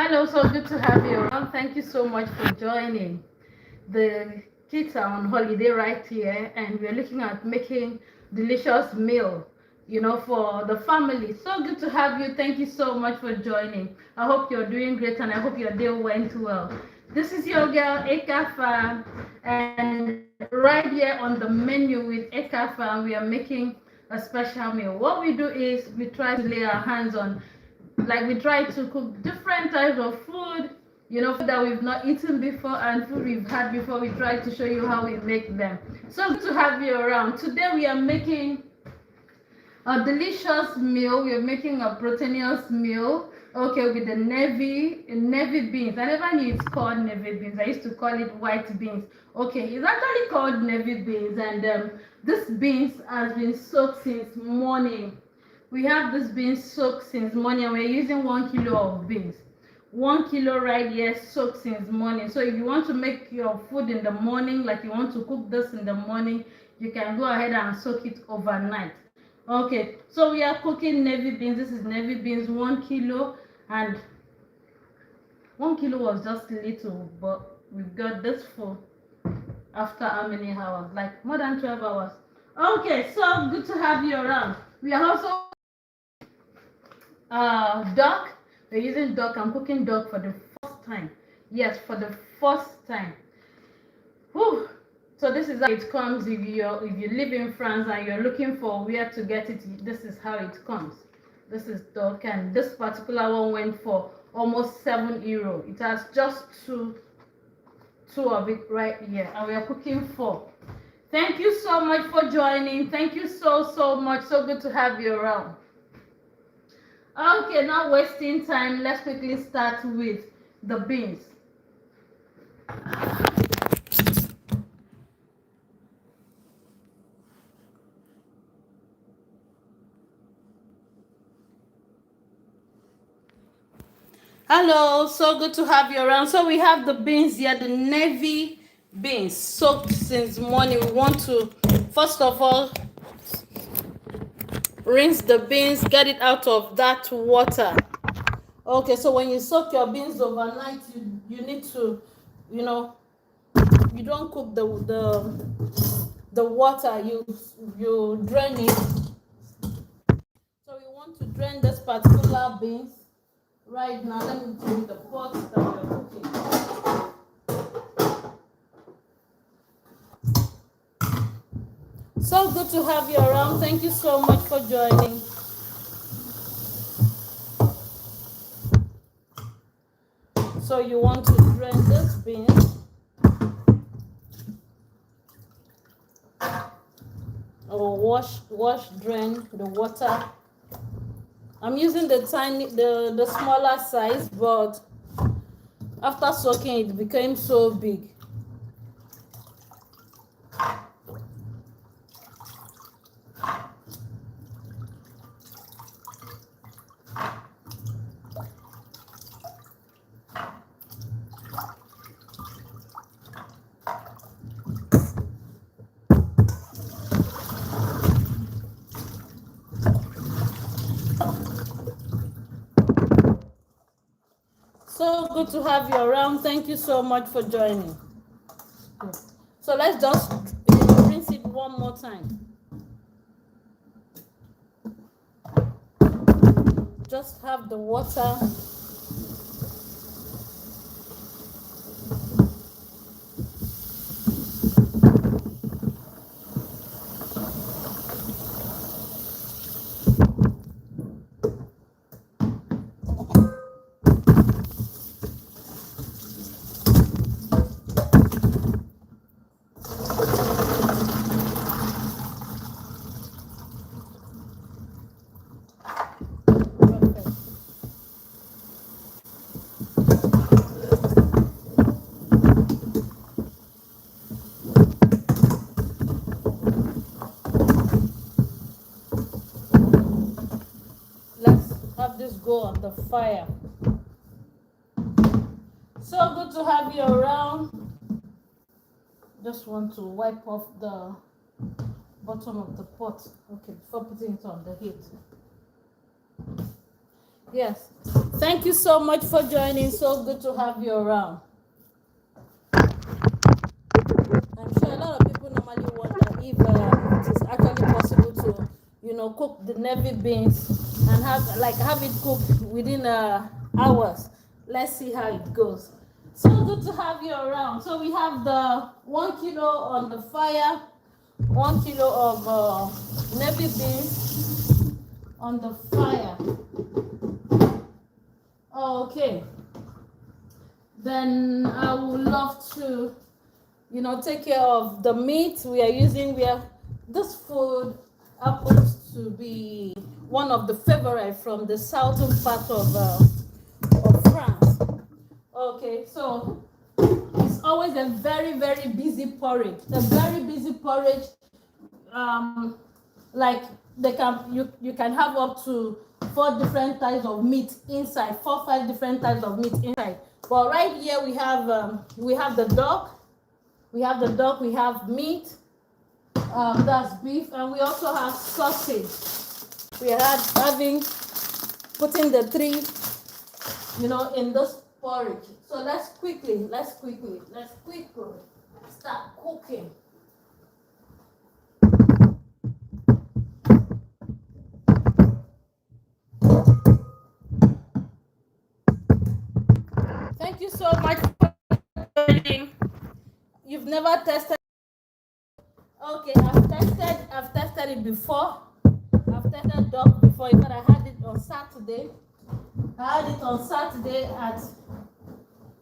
Hello, so good to have you around. Thank you so much for joining. The kids are on holiday right here, and we're looking at making delicious meal, for the family. So good to have you. Thank you so much for joining. I hope you're doing great, and I hope your day went well. This is your girl Ekafam, and right here on the menu with Ekafam, we are making a special meal. What we do is we try to lay our hands on, like, we try to cook different types of food, food that we've not eaten before and food we've had before. We try to show you how we make them. So good to have you around. Today we are making a delicious meal. We are making a proteinous meal, okay, with the navy beans. I never knew it's called navy beans. I used to call it white beans. Okay, it's actually called navy beans, and this beans has been soaked since morning. We have this beans soaked since morning, and we're using 1 kilo of beans. 1 kilo right here soaked since morning. So if you want to make your food in the morning, like you want to cook this in the morning, you can go ahead and soak it overnight. Okay, so we are cooking navy beans. This is navy beans, 1 kilo, and 1 kilo was just little, but we've got this for after how many hours? Like more than 12 hours. Okay, so good to have you around. We are also duck. We're using duck. I'm cooking duck for the first time. Yes, for the first time. Whew. So this is how it comes. If you live in France and you're looking for where to get it, this is how it comes. This is duck, and this particular one went for almost €7. It has just two of it right here, and we are cooking 4. Thank you so much for joining. Thank you so much. So good to have you around. Okay, not wasting time, let's quickly start with the beans. Hello, so good to have you around. So we have the beans here, the navy beans soaked since morning. We want to first of all rinse the beans, get it out of that water. Okay, so when you soak your beans overnight, you need to, you don't cook the water, you drain it. So we want to drain this particular beans right now. Let me bring the pot that we're cooking. So good to have you around. Thank you so much for joining. So you want to drain this beans. Or wash, drain the water. I'm using the smaller size, but after soaking it became so big. So good to have you around. Thank you so much for joining. So let's just rinse it one more time. Just have the water. This go on the fire. So good to have you around. Just want to wipe off the bottom of the pot, okay, before putting it on the heat. Yes. Thank you so much for joining. So good to have you around. I'm sure a lot of people normally wonder if it is actually possible to, cook the navy beans and have it cooked within hours. Let's see how it goes. So good to have you around. So we have the 1 kilo on the fire, 1 kilo of navy beans on the fire. Okay. Then I would love to, take care of the meat we are using. This food happens to be one of the favorite from the southern part of France. Okay, so it's always a very, very busy porridge. A very busy porridge. Like you can have up to 4 different types of meat inside, 5 different types of meat inside. But right here we have the duck, we have meat, that's beef, and we also have sausage. We are putting the three, in this porridge. So let's quickly start cooking. Thank you so much for joining. You've never tested. Okay, I've tested it before. I've tested duck before. In fact, I had it on Saturday. At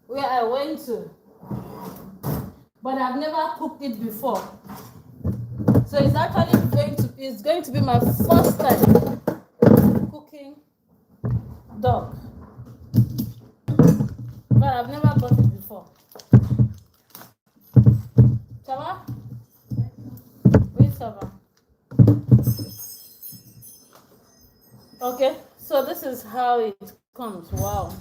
where I went to. But I've never cooked it before. So it's actually going to be my first time cooking duck. But I've never got it before. Chava? Wait, Chava. Okay, so this is how it comes. Wow.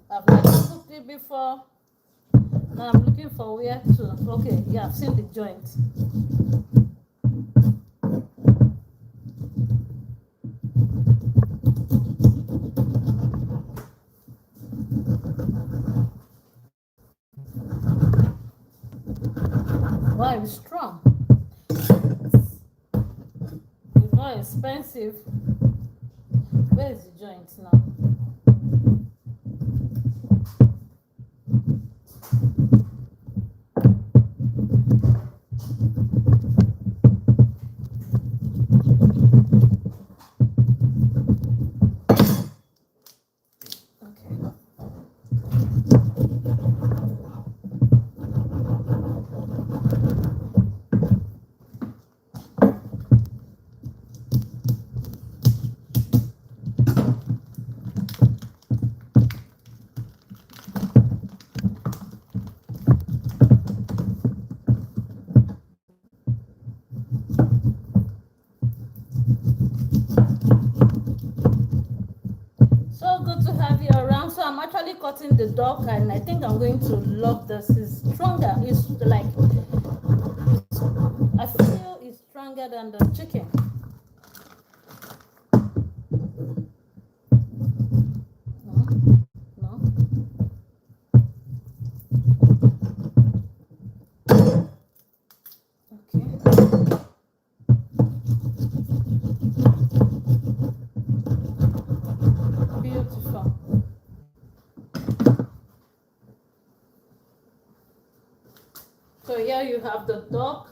I've never cooked it before. Now I'm looking for where to. Okay, yeah, I've seen the joint. Wow, it's strong. It's not expensive. Where is the joint now? Actually cutting the duck, and I think I'm going to love this. It's stronger. I feel it's stronger than the chicken. No. Okay. Beautiful. So here you have the duck.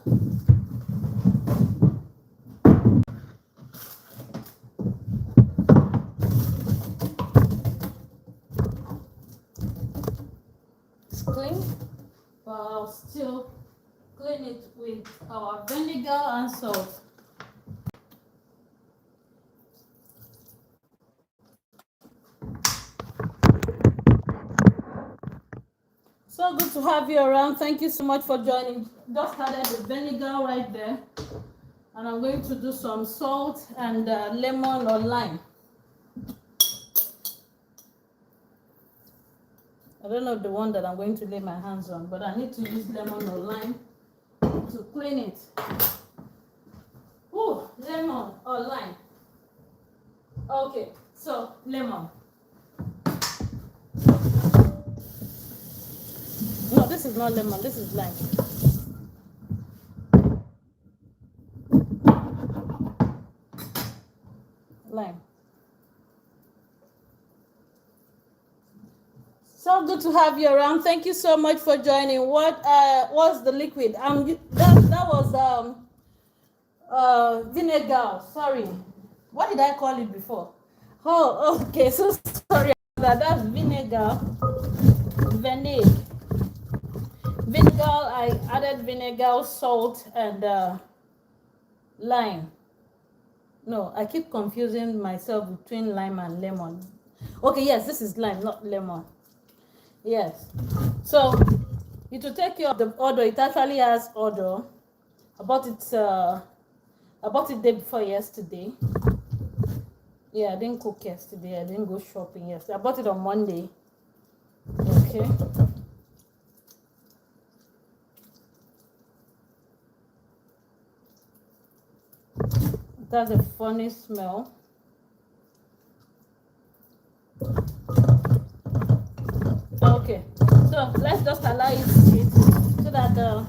It's clean, but I'll still clean it with our vinegar and salt. So good to have you around. Thank you so much for joining. Just added the vinegar right there. And I'm going to do some salt and lemon or lime. I don't know the one that I'm going to lay my hands on, but I need to use lemon or lime to clean it. or lime? Okay, so lemon. No, this is not lemon, this is lime. Lime. So good to have you around. Thank you so much for joining. What was the liquid? That was vinegar. Sorry. What did I call it before? Oh, okay. So sorry about that. That's vinegar. Vinegar. I added vinegar, salt, and lime. No, I keep confusing myself between lime and lemon. Okay, yes, this is lime, not lemon. Yes. So it will take care of the order. It actually has order. I bought it day before yesterday. Yeah, I didn't cook yesterday. I didn't go shopping yesterday. I bought it on Monday. Okay. It has a funny smell. Okay, so let's just allow it to sit so that the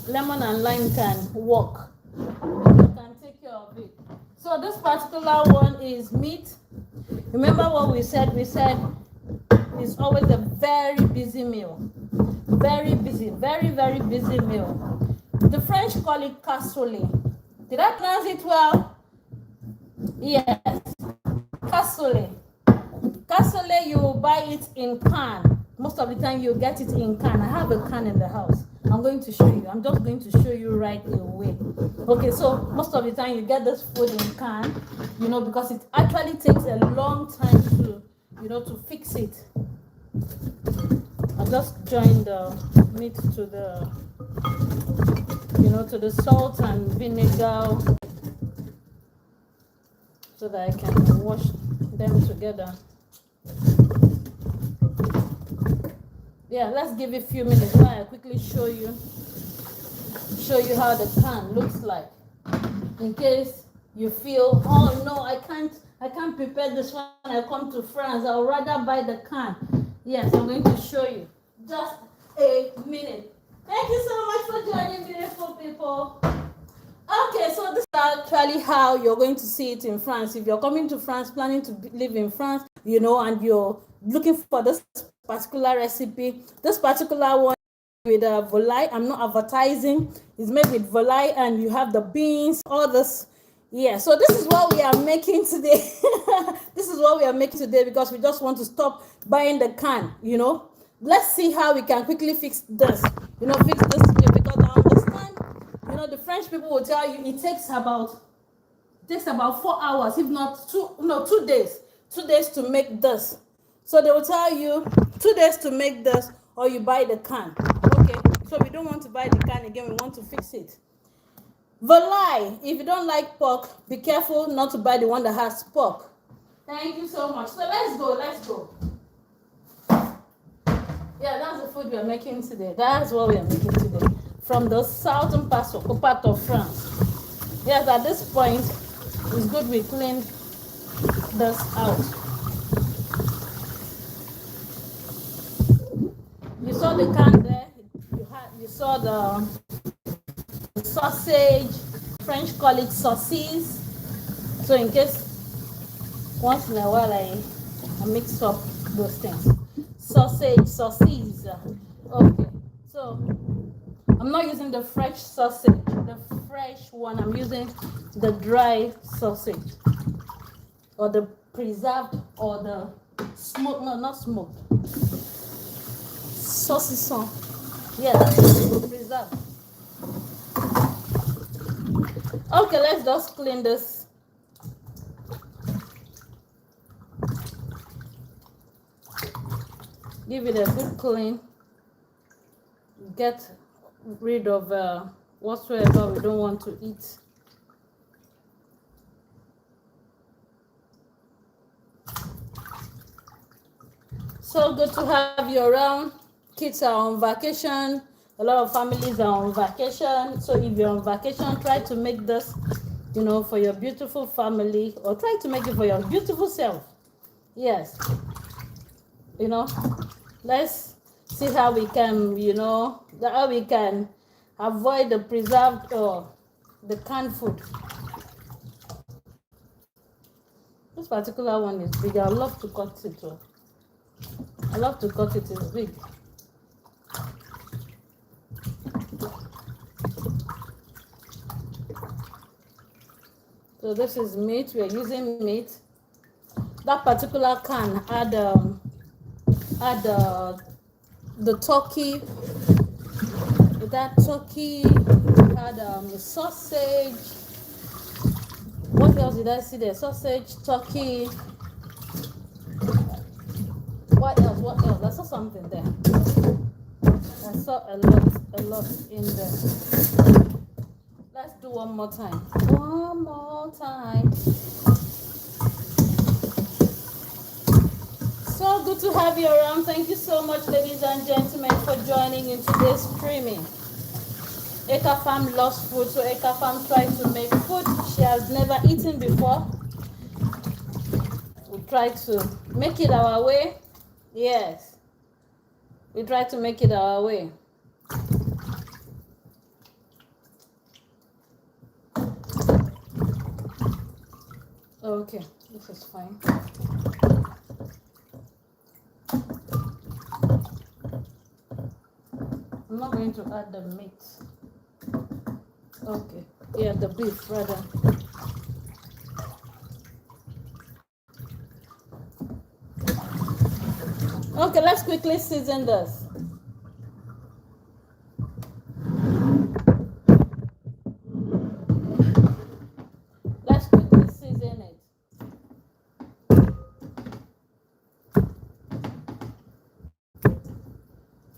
lemon and lime can work. You can take care of it. So this particular one is meat. Remember what we said? We said it's always a very busy meal. Very busy, very, very busy meal. The French call it cassoulet. Did I pronounce it well? Yes. Cassoulet. Cassoulet, you buy it in can. Most of the time you get it in can. I have a can in the house. I'm going to show you. I'm just going to show you right away. Okay, so most of the time you get this food in can, because it actually takes a long time to, to fix it. I'll just join the meat to the, to the salt and vinegar so that I can wash them together. Yeah, let's give it a few minutes while I quickly show you how the can looks like, in case you feel, oh no, I can't prepare this when I come to France. I'll rather buy the can. Yes, I'm going to show you. Just a minute. Thank you so much for joining, beautiful people. Okay, so this is actually how you're going to see it in France. If you're coming to France, planning to live in France, and you're looking for this particular recipe, this particular one with volaille. I'm not advertising. It's made with volaille, and you have the beans, all this. Yeah, so this is what we are making today. This is what we are making today because we just want to stop buying the can. Let's see how we can quickly fix this. Fix this meal, because I understand. The French people will tell you it takes about 4 hours, if not 2 days. 2 days to make this. So they will tell you 2 days to make this, or you buy the can. Okay, so we don't want to buy the can again. We want to fix it. Volaille, if you don't like pork, be careful not to buy the one that has pork. Thank you so much. So let's go. Yeah, that's the food we are making today. That's what we are making today. From the southern part of France. Yes, at this point, it's good we clean this out. You saw the can there. You saw the sausage. French call it saucisse. So in case once in a while I mix up those things. Sausage, saucisse. Okay, so I'm not using the fresh sausage, the fresh one. I'm using the dry sausage, or the preserved, or the smoked. No, not smoked. Saucisson. Yeah, that's preserved. Okay, let's just clean this. Give it a good clean. Get rid of whatsoever we don't want to eat. So good to have you around. Kids are on vacation. A lot of families are on vacation. So if you're on vacation, try to make this you know, for your beautiful family, or try to make it for your beautiful self. Yes, you know, let's see how we can, you know, how we can avoid the preserved or the canned food. This particular one is big. I love to cut it. I love to cut it. It's big. So this is meat. We're using meat. That particular can had the turkey. That turkey had the sausage. What else did I see there? Sausage, turkey. What else? What else? I saw something there. I saw a lot in there. Let's do one more time. One more time. So good to have you around. Thank you so much, ladies and gentlemen, for joining in today's streaming. Ekafam loves food, so Ekafam tried to make food she has never eaten before. We try to make it our way. Yes, we try to make it our way. Okay, this is fine. I'm not going to add the meat. Okay, yeah, the beef rather. Okay, let's quickly season this. Let's quickly season it.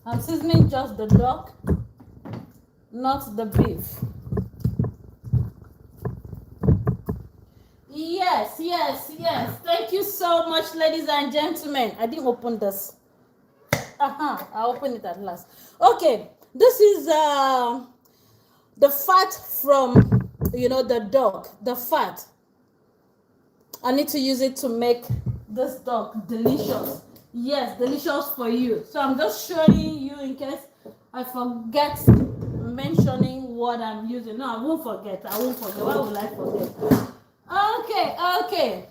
I'm seasoning just the duck, not the beef. Yes. Thank you so much, ladies and gentlemen. I didn't open this. I opened it at last. Okay, this is the fat from, you know, the dog. The fat. I need to use it to make this dog delicious. Yes, delicious for you. So I'm just showing you in case I forget mentioning what I'm using. No, I won't forget. Why would I forget? Okay.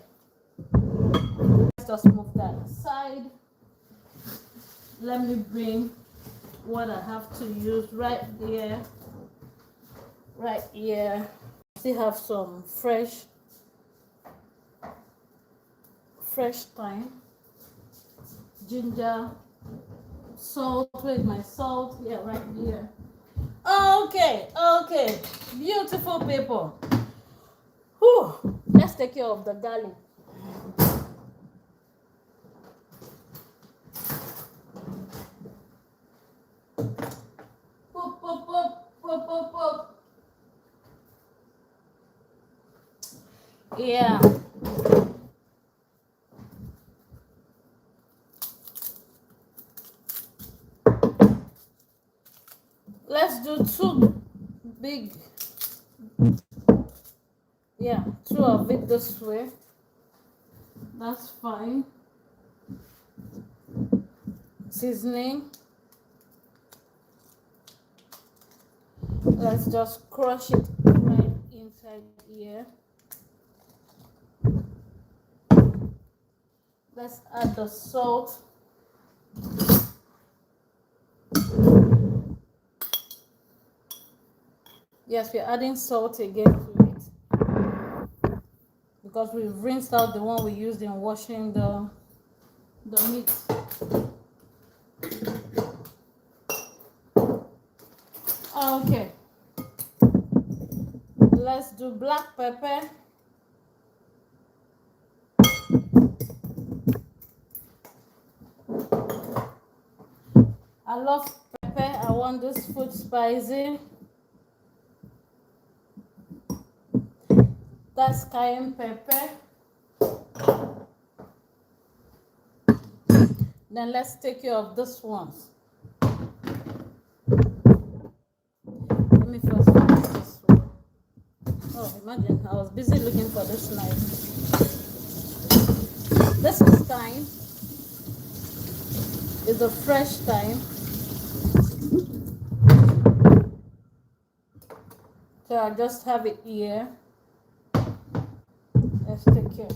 Let's just move that aside. Let me bring what I have to use right here. Still have some fresh thyme, ginger, salt. Where's my salt? Yeah, right here. Okay. Beautiful people. Whew. Let's take care of the garlic. Pop. Yeah. Let's do two big. Yeah, two of it this way. That's fine. Seasoning. Let's just crush it right inside here. Let's add the salt. Yes, we're adding salt again to it because we've rinsed out the one we used in washing the meat. Okay. Let's do black pepper. I love pepper. I want this food spicy. That's cayenne pepper. Then let's take care of this one. Let me first finish this one. Oh, imagine, I was busy looking for this knife. This is thyme. It's a fresh thyme. So I just have it here. Let's take care.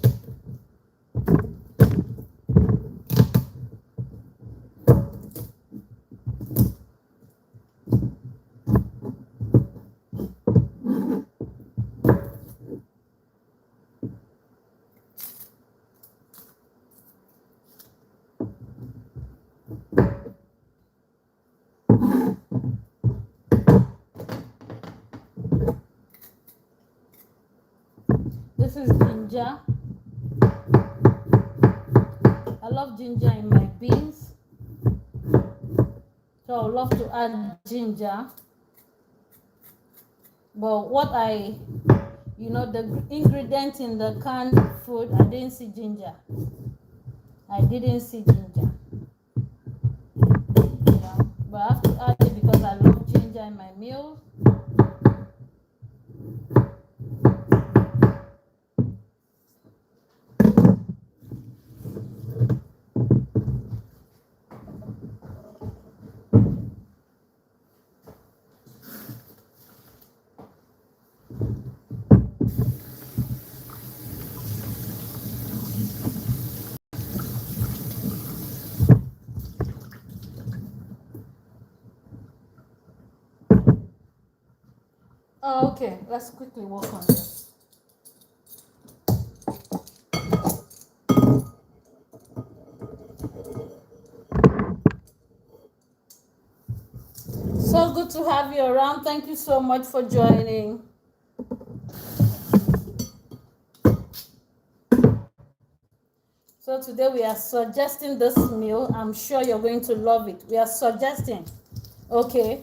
This is ginger. I love ginger in my beans. So I would love to add ginger. But what the ingredient in the canned food, I didn't see ginger. I didn't see ginger. But I have to add it because I love ginger in my meals. Oh, okay, let's quickly work on this. So good to have you around. Thank you so much for joining. So today we are suggesting this meal. I'm sure you're going to love it. We are suggesting. Okay.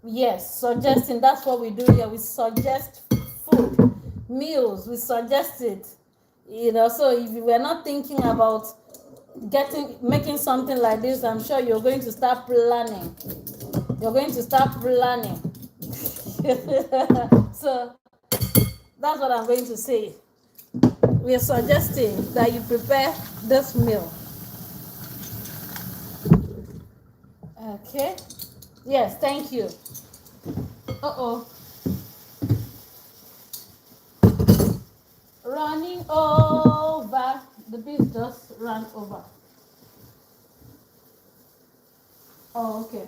Yes, suggesting. That's what we do here. We suggest food, meals. We suggest it. So if you were not thinking about making something like this, I'm sure you're going to start planning. You're going to start planning. So that's what I'm going to say. We are suggesting that you prepare this meal. Okay. Yes, thank you. Running over. The bees just ran over. Oh, okay.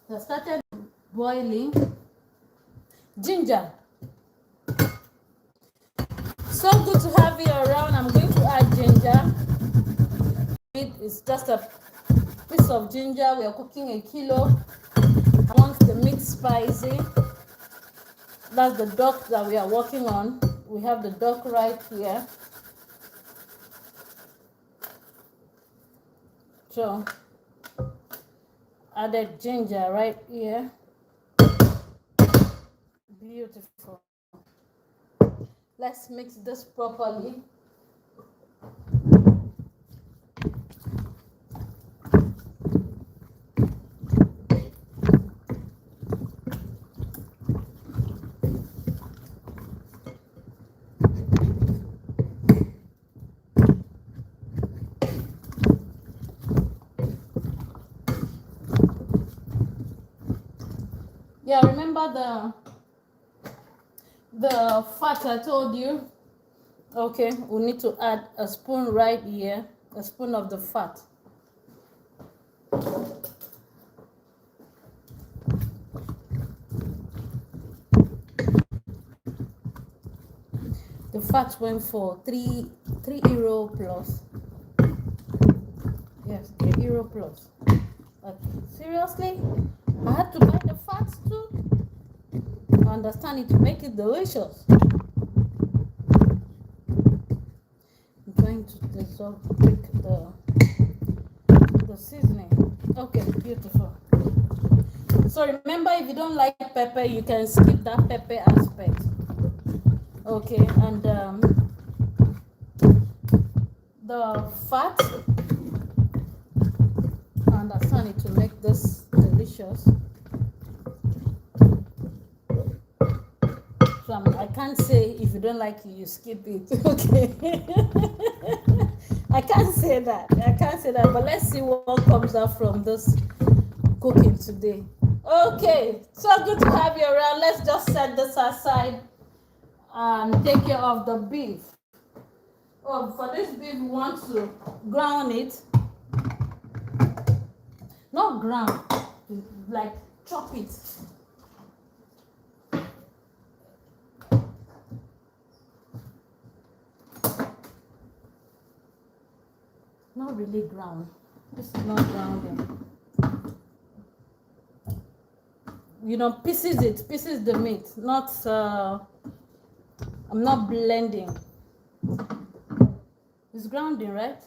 They started boiling. Ginger. So good to have you around. I'm going to add ginger. It's just a piece of ginger. We are cooking a kilo. I want the meat spicy. That's the duck that we are working on. We have the duck right here. So added ginger right here. Beautiful. Let's mix this properly. Yeah, remember the fat I told you? Okay, we need to add a spoon right here, a spoon of the fat. The fat went for €3 plus. Yes, €3 plus. Like, seriously? I had to buy the fat too? I understand it to make it delicious. I'm trying to dissolve the seasoning. Okay, beautiful. So remember, if you don't like pepper, you can skip that pepper aspect. Okay, and the fat honey to make this delicious. So I can't say if you don't like it, you skip it. Okay. I can't say that. But let's see what comes out from this cooking today. Okay, so good to have you around. Let's just set this aside and take care of the beef. Oh, for this beef, we want to ground it. Not ground, like chop it. Not really ground. This is not grounding. You know, pieces the meat. Not I'm not blending. It's grounding, right?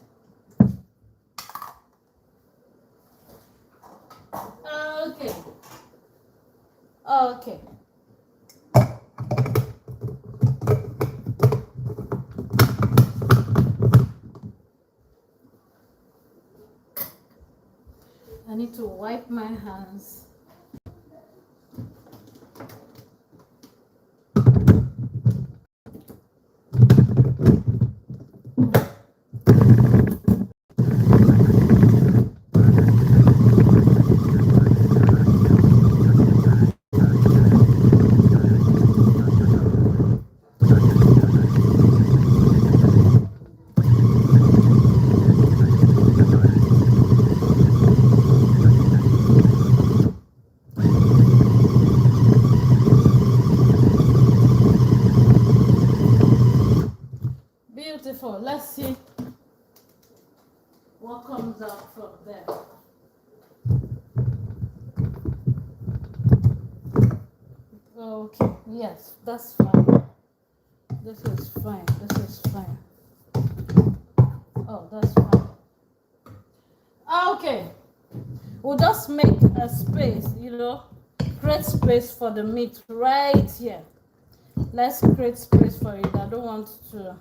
Okay. Okay. I need to wipe my hands. Beautiful. Let's see what comes out from there. Okay, yes, that's fine. This is fine. Oh, that's fine. Okay, we'll just make a space, create space for the meat right here. Let's create space for it. I don't want to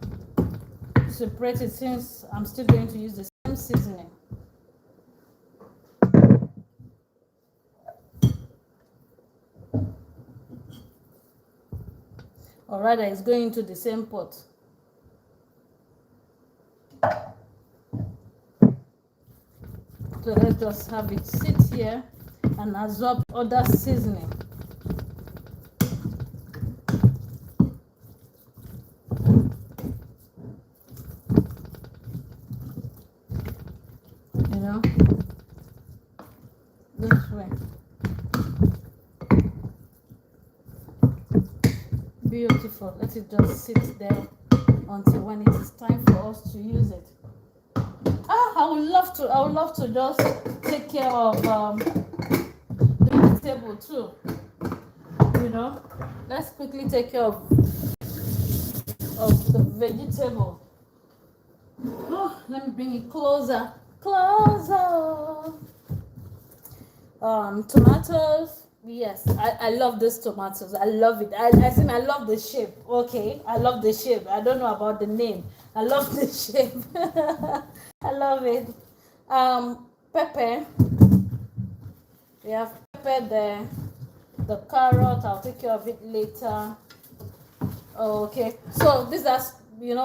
separate it since I'm still going to use the same seasoning. Or rather, it's going into the same pot. So let's just have it sit here and absorb other seasoning. This way. Beautiful. Let it just sit there until when it is time for us to use it. I would love to just take care of the vegetable too. Let's quickly take care of the vegetable. Oh, let me bring it closer. Tomatoes. Yes, I love these tomatoes. I love it. I love the shape. Okay, I love the shape. I don't know about the name. I love the shape. I love it. Pepper. We have pepper there. The carrot, I'll take care of it later. Okay, so these are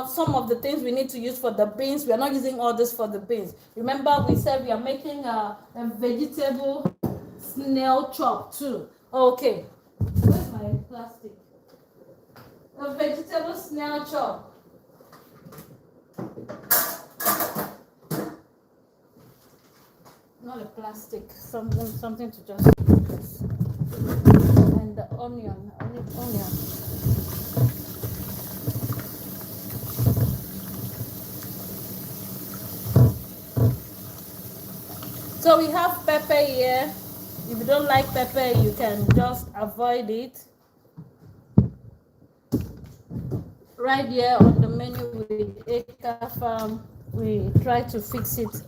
some of the things we need to use for the beans. We are not using all this for the beans. Remember, we said we are making a vegetable snail chop too. Okay, where's my plastic? A vegetable snail chop. Not a plastic, something to just this. And the onion. I need onion. So we have pepper here. If you don't like pepper, you can just avoid it. Right here on the menu with Ekafam, we try to fix it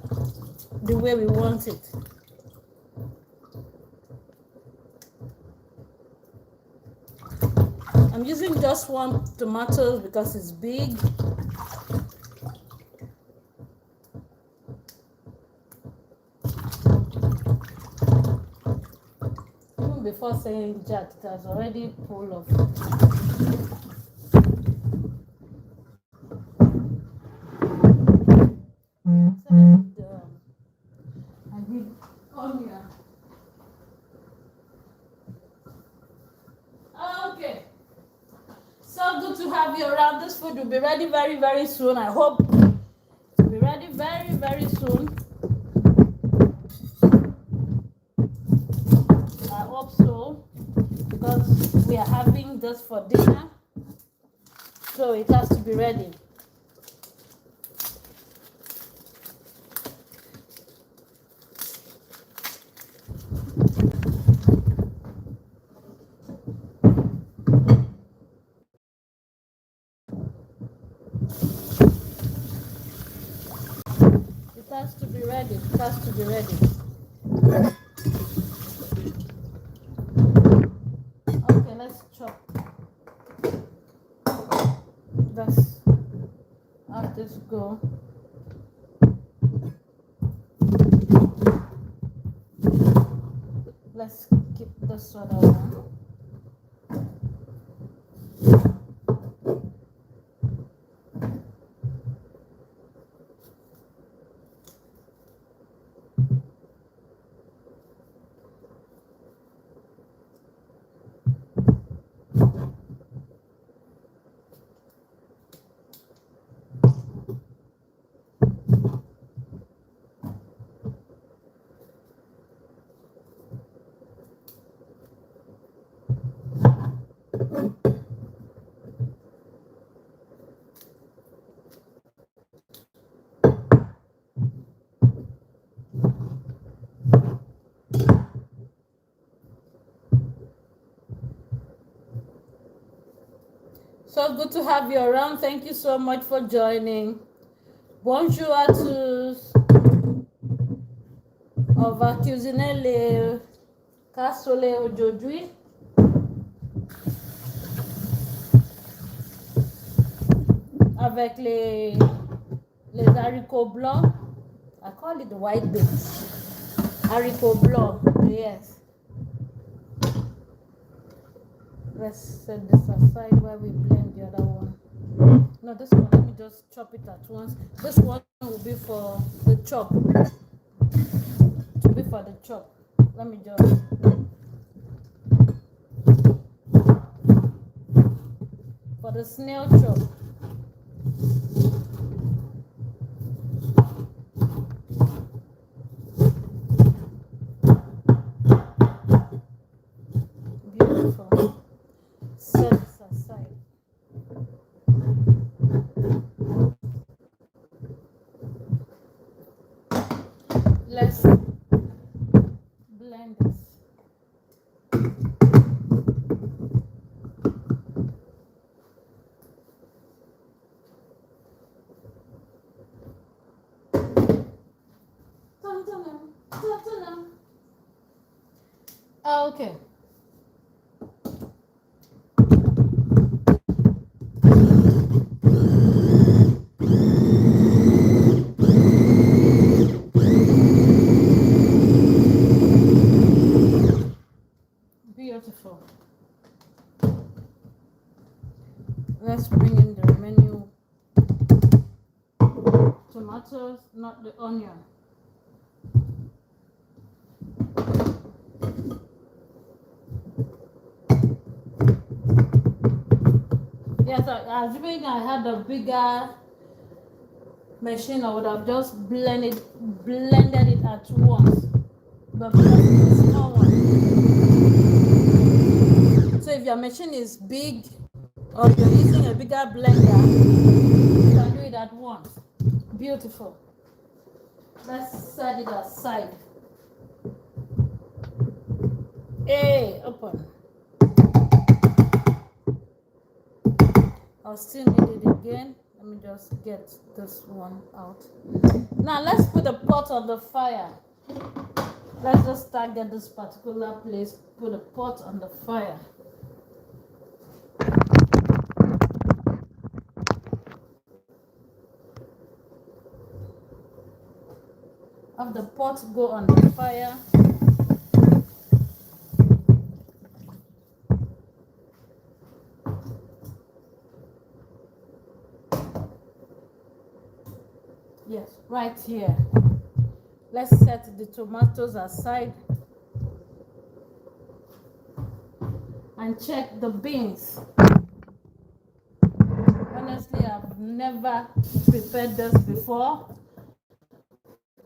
the way we want it. I'm using just one tomato because it's big. before saying Jack. It has already full of. I did onion. Okay. So good to have you around. This food will be ready very, very soon. I hope it will be ready very, very soon. I hope so, because we are having this for dinner, so it has to be ready. It has to be ready. It has to be ready. Okay, let's chop. Let's have this go. Let's keep this other one. So good to have you around. Thank you so much for joining. Bonjour à tous. On va cuisiner les cassolet aujourd'hui. Avec les haricots blancs. I call it the white beans. Haricots blancs, yes. Let's set this aside while we blend the other one. No, this one, let me just chop it at once. This one will be for the chop. It will be for the chop. Let me just. For the snail chop. Beautiful. Set this aside. Let's blend this. Okay. Beautiful. Let's bring in the remaining tomatoes, not the onion. Yes, assuming I had a bigger machine, I would have just blended it at once. But because it's a small one. So if your machine is big or you're using a bigger blender, you can do it at once. Beautiful. Let's set it aside. Hey, open. I'll still need it again. Let me just get this one out. Now let's put the pot on the fire. Let's just target this particular place. Put a pot on the fire. Have the pot go on the fire. Yes, right here. Let's set the tomatoes aside and check the beans. Honestly, I've never prepared this before.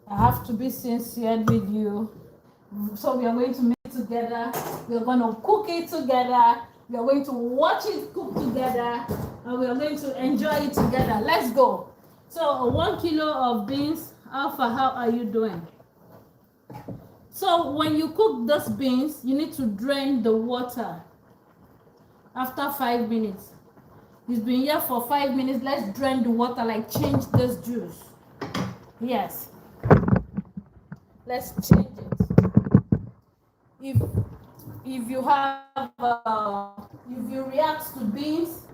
I have to be sincere with you. So we are going to make it together. We are going to cook it together. We are going to watch it cook together. And we are going to enjoy it together. Let's go. So 1 kilo of beans. Alpha, how are you doing? So when you cook those beans, you need to drain the water after 5 minutes. It's been here for 5 minutes. Let's drain the water, like change this juice. Yes. Let's change it. If you have if you react to beans,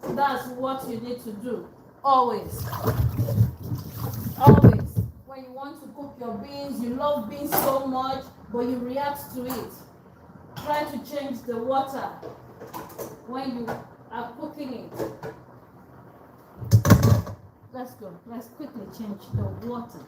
that's what you need to do. Always. When you want to cook your beans, you love beans so much, but you react to it. Try to change the water when you are cooking it. Let's go. Let's quickly change the water.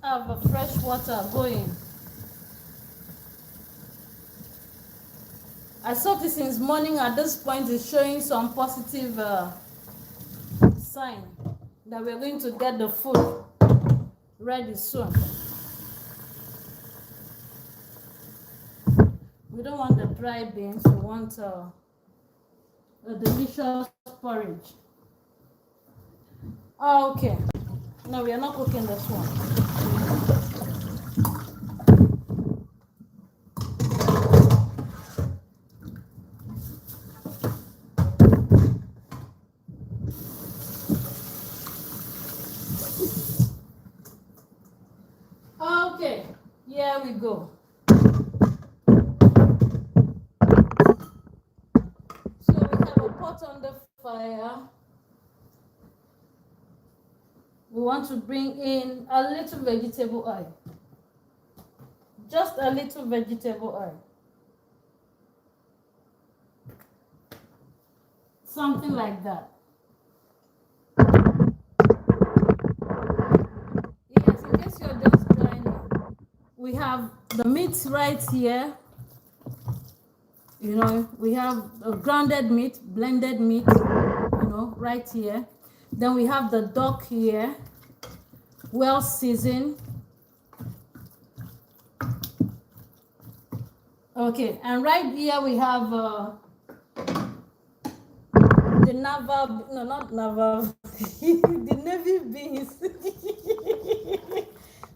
Have a fresh water going. I saw this since morning. At this point, it's showing some positive sign that we're going to get the food ready soon. We don't want the dry beans. We want a delicious porridge. Okay. No, we are not cooking this one. Okay, here we go. So we have a pot on the fire. We want to bring in a little vegetable oil. Just a little vegetable oil. Something like that. Yes, in case you're just joining, we have the meat right here. You know, we have a grounded meat, blended meat, you know, right here. Then we have the duck here, well seasoned. Okay, and right here we have the navel, no, not navel, the navy beans.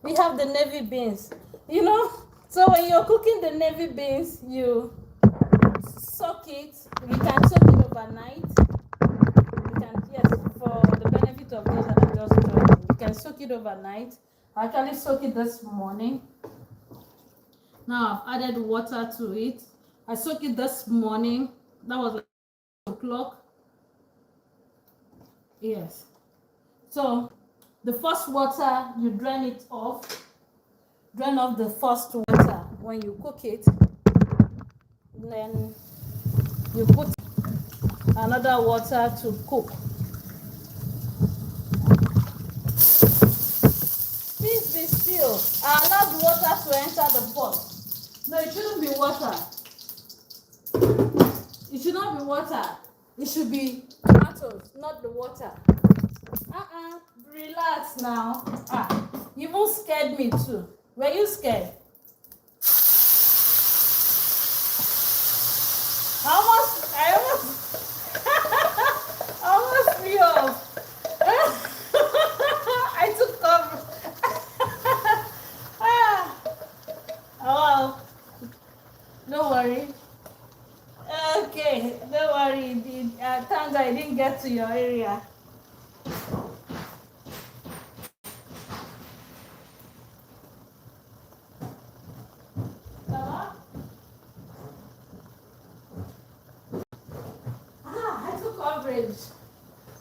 We have the navy beans, you know. So when you're cooking the navy beans, you soak it. You can soak it overnight. You can, yes, for the benefit of those that are just joining, you can soak it overnight. I actually soak it this morning. Now I've added water to it. I soaked it this morning. That was like 8 o'clock. Yes. So the first water, you drain it off. Drain off the first water when you cook it. Then you put another water to cook. Please be still. I allowed water to enter the pot. No, it shouldn't be water. It should not be water. It should be tomatoes, not the water. Relax now. You even scared me too. Were you scared? I almost threw off. I took cover. Oh, don't worry. Okay, don't worry. Thank God I didn't get to your area. I took coverage.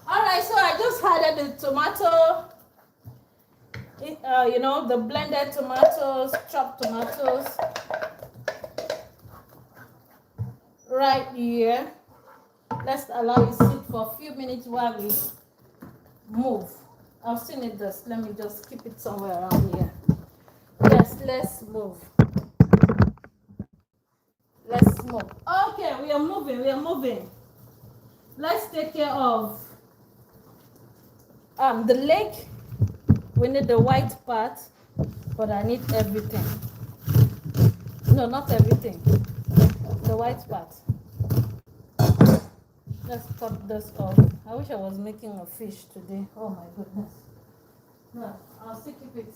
Alright, so I just added the tomato, the blended tomatoes, chopped tomatoes, right here. Let's allow it sit for a few minutes while we move. I've seen it this. Let me just keep it somewhere around here. Yes, let's move. Let's move. Okay, we are moving. Let's take care of the leg. We need the white part, but I need everything. No, not everything. The white part. Let's cut this off. I wish I was making a fish today. Oh my goodness. No, I'll still keep it.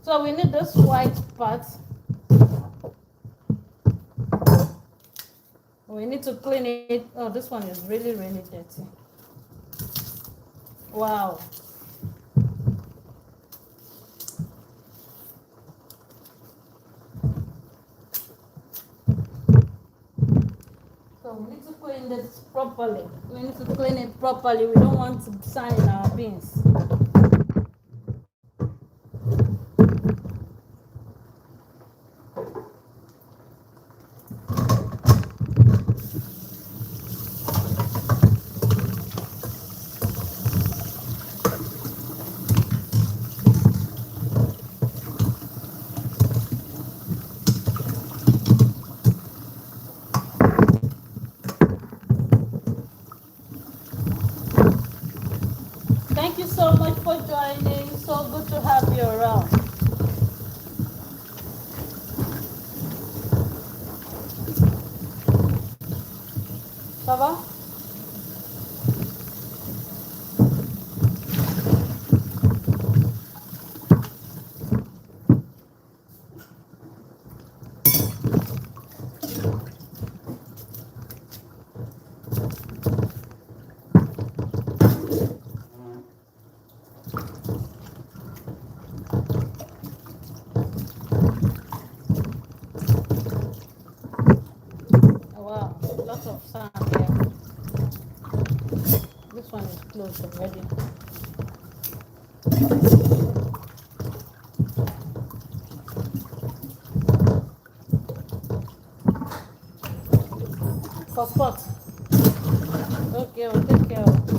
So we need this white part. We need to clean it. Oh, this one is really, really dirty. Wow. So we need to clean this properly. We need to clean it properly. We don't want to sand in our beans. Thank you so much for joining. So good to have you around. Ça va? Wow, lots of sand here. This one is closed already. For spot. Okay, we'll take care of it.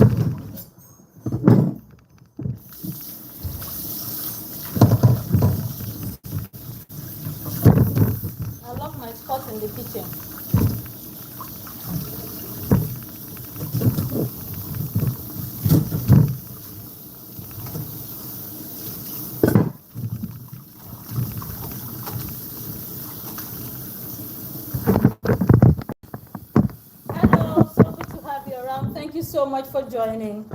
I love my spot in the kitchen. Thank you so much for joining.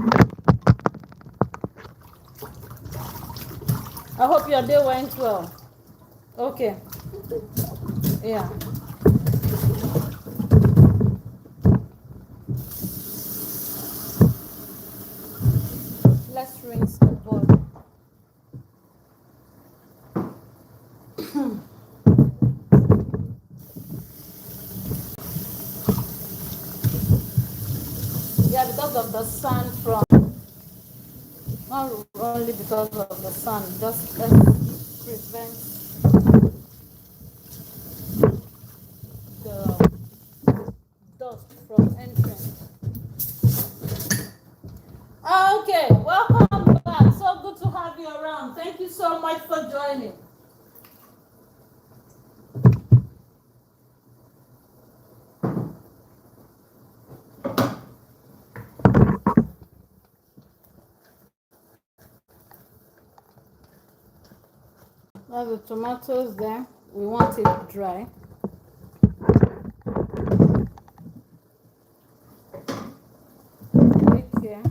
I hope your day went well. Okay. Yeah. Let's rinse the bowl. Yeah, because of the sun from, not only because of the sun, just prevent the dust from entering. Okay, welcome back. So good to have you around. Thank you so much for joining. Now the tomatoes there, we want it dry. Okay.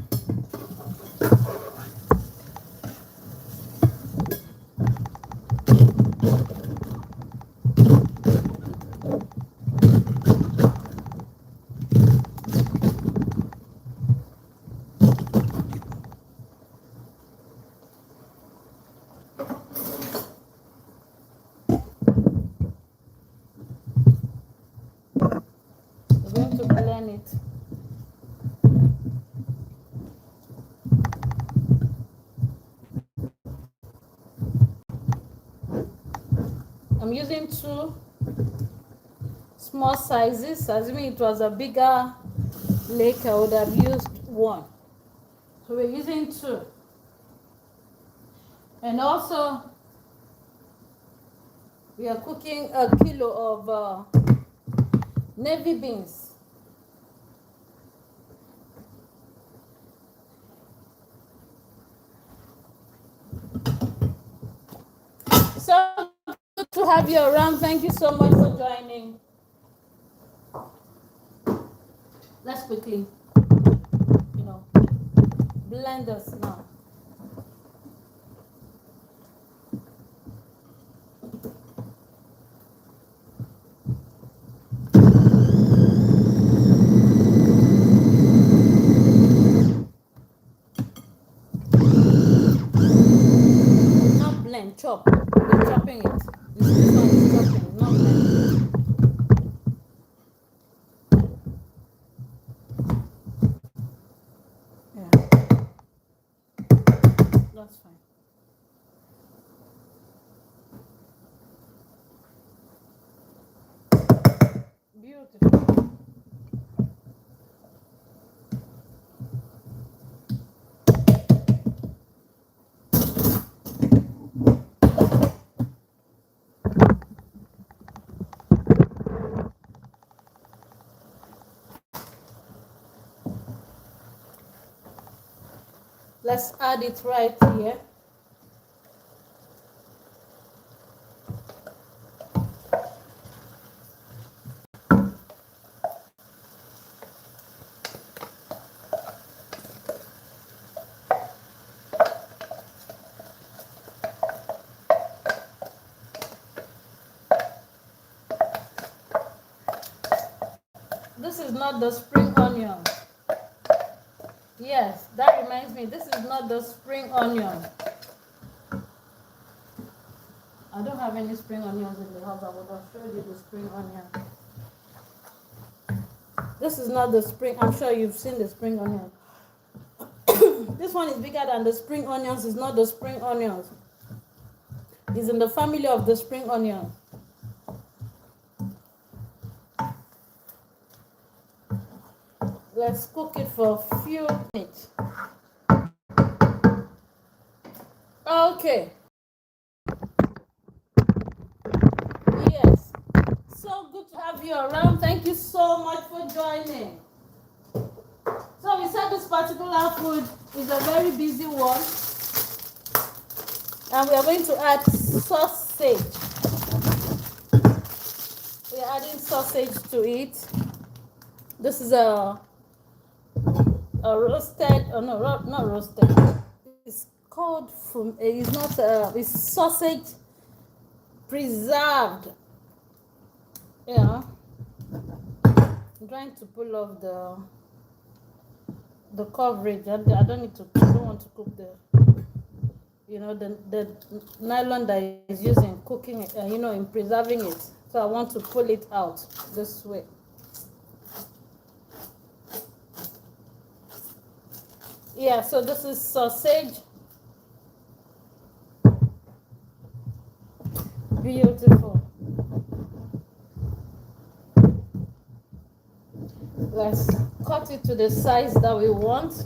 We're going to blend it. I'm using 2 small sizes. Assuming it was a bigger lake, I would have used 1. So we're using 2. And also, we are cooking a kilo of navy beans. So good to have you around. Thank you so much for joining. Let's quickly, blend this now. Not blend, chop. We're chopping it. This one is chopping, not blend. That's fine. Beautiful. Let's add it right here. This is not the spring onion. Yes, that reminds me, this is not the spring onion. I don't have any spring onions in the house. I would have showed you the spring onion. This is not the spring. I'm sure you've seen the spring onion. This one is bigger than the spring onions. It's not the spring onions. It's in the family of the spring onion. Let's cook it for a few minutes. Okay. Yes. So good to have you around. Thank you so much for joining. So we said this particular food is a very busy one. And we are going to add sausage. We are adding sausage to it. This is a roasted, oh no, not roasted. It's called from, it's not, it's sausage preserved. Yeah. I'm trying to pull off the coverage. I don't want to cook the nylon that is used in cooking it, in preserving it. So I want to pull it out this way. Yeah, so this is sausage. Beautiful. Let's cut it to the size that we want.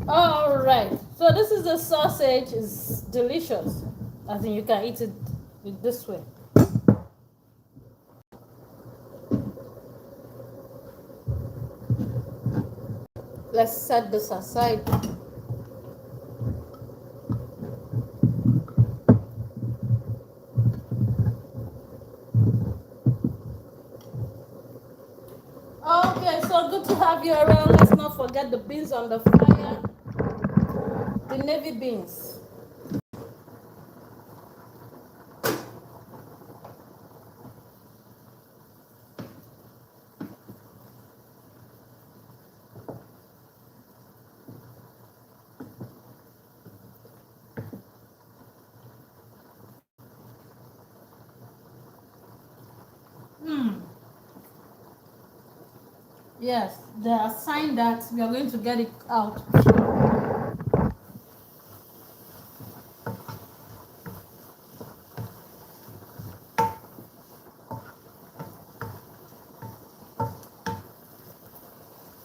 All right. So this is the sausage. It's delicious. I think you can eat it this way. Let's set this aside. Okay, so good to have you around. Let's not forget the beans on the fire. The navy beans. Yes, they are sign that we are going to get it out.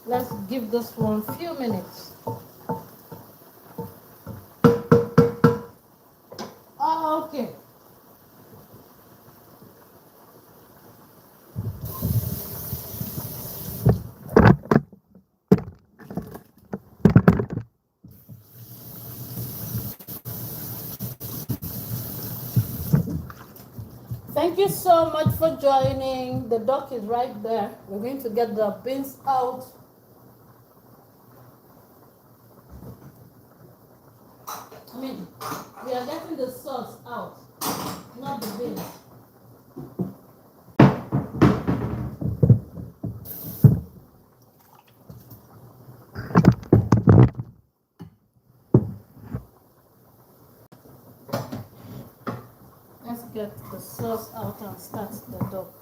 Let's give this one a few minutes. Oh, okay. Thank you so much for joining. The duck is right there. We're going to get the beans out. I mean, we are getting the sauce out, not the beans. Let's get the sauce out and start the duck.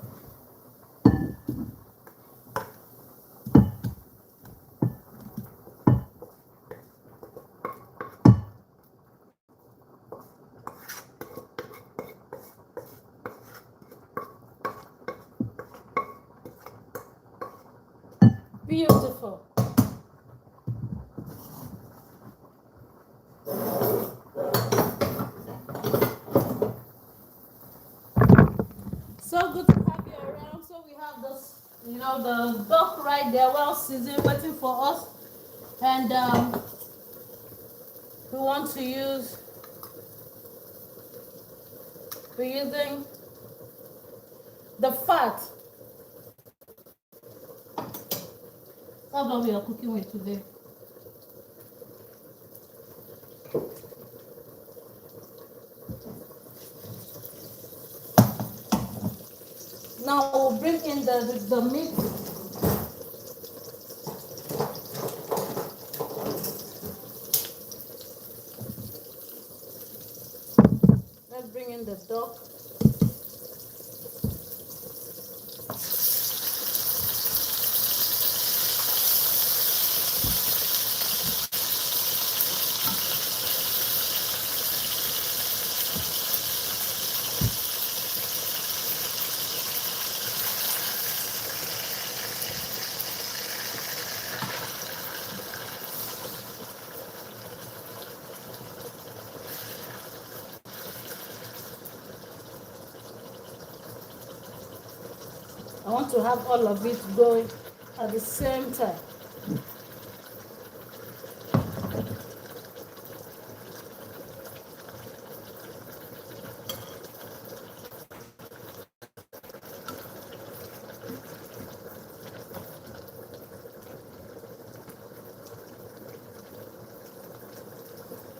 Beautiful. So good to have you around. So we have this, the duck right there, well seasoned, waiting for us. And we want to use, we're using the fat. That's what we are cooking with today. Now we'll bring in the meat. Let's bring in the duck. I want to have all of it going at the same time.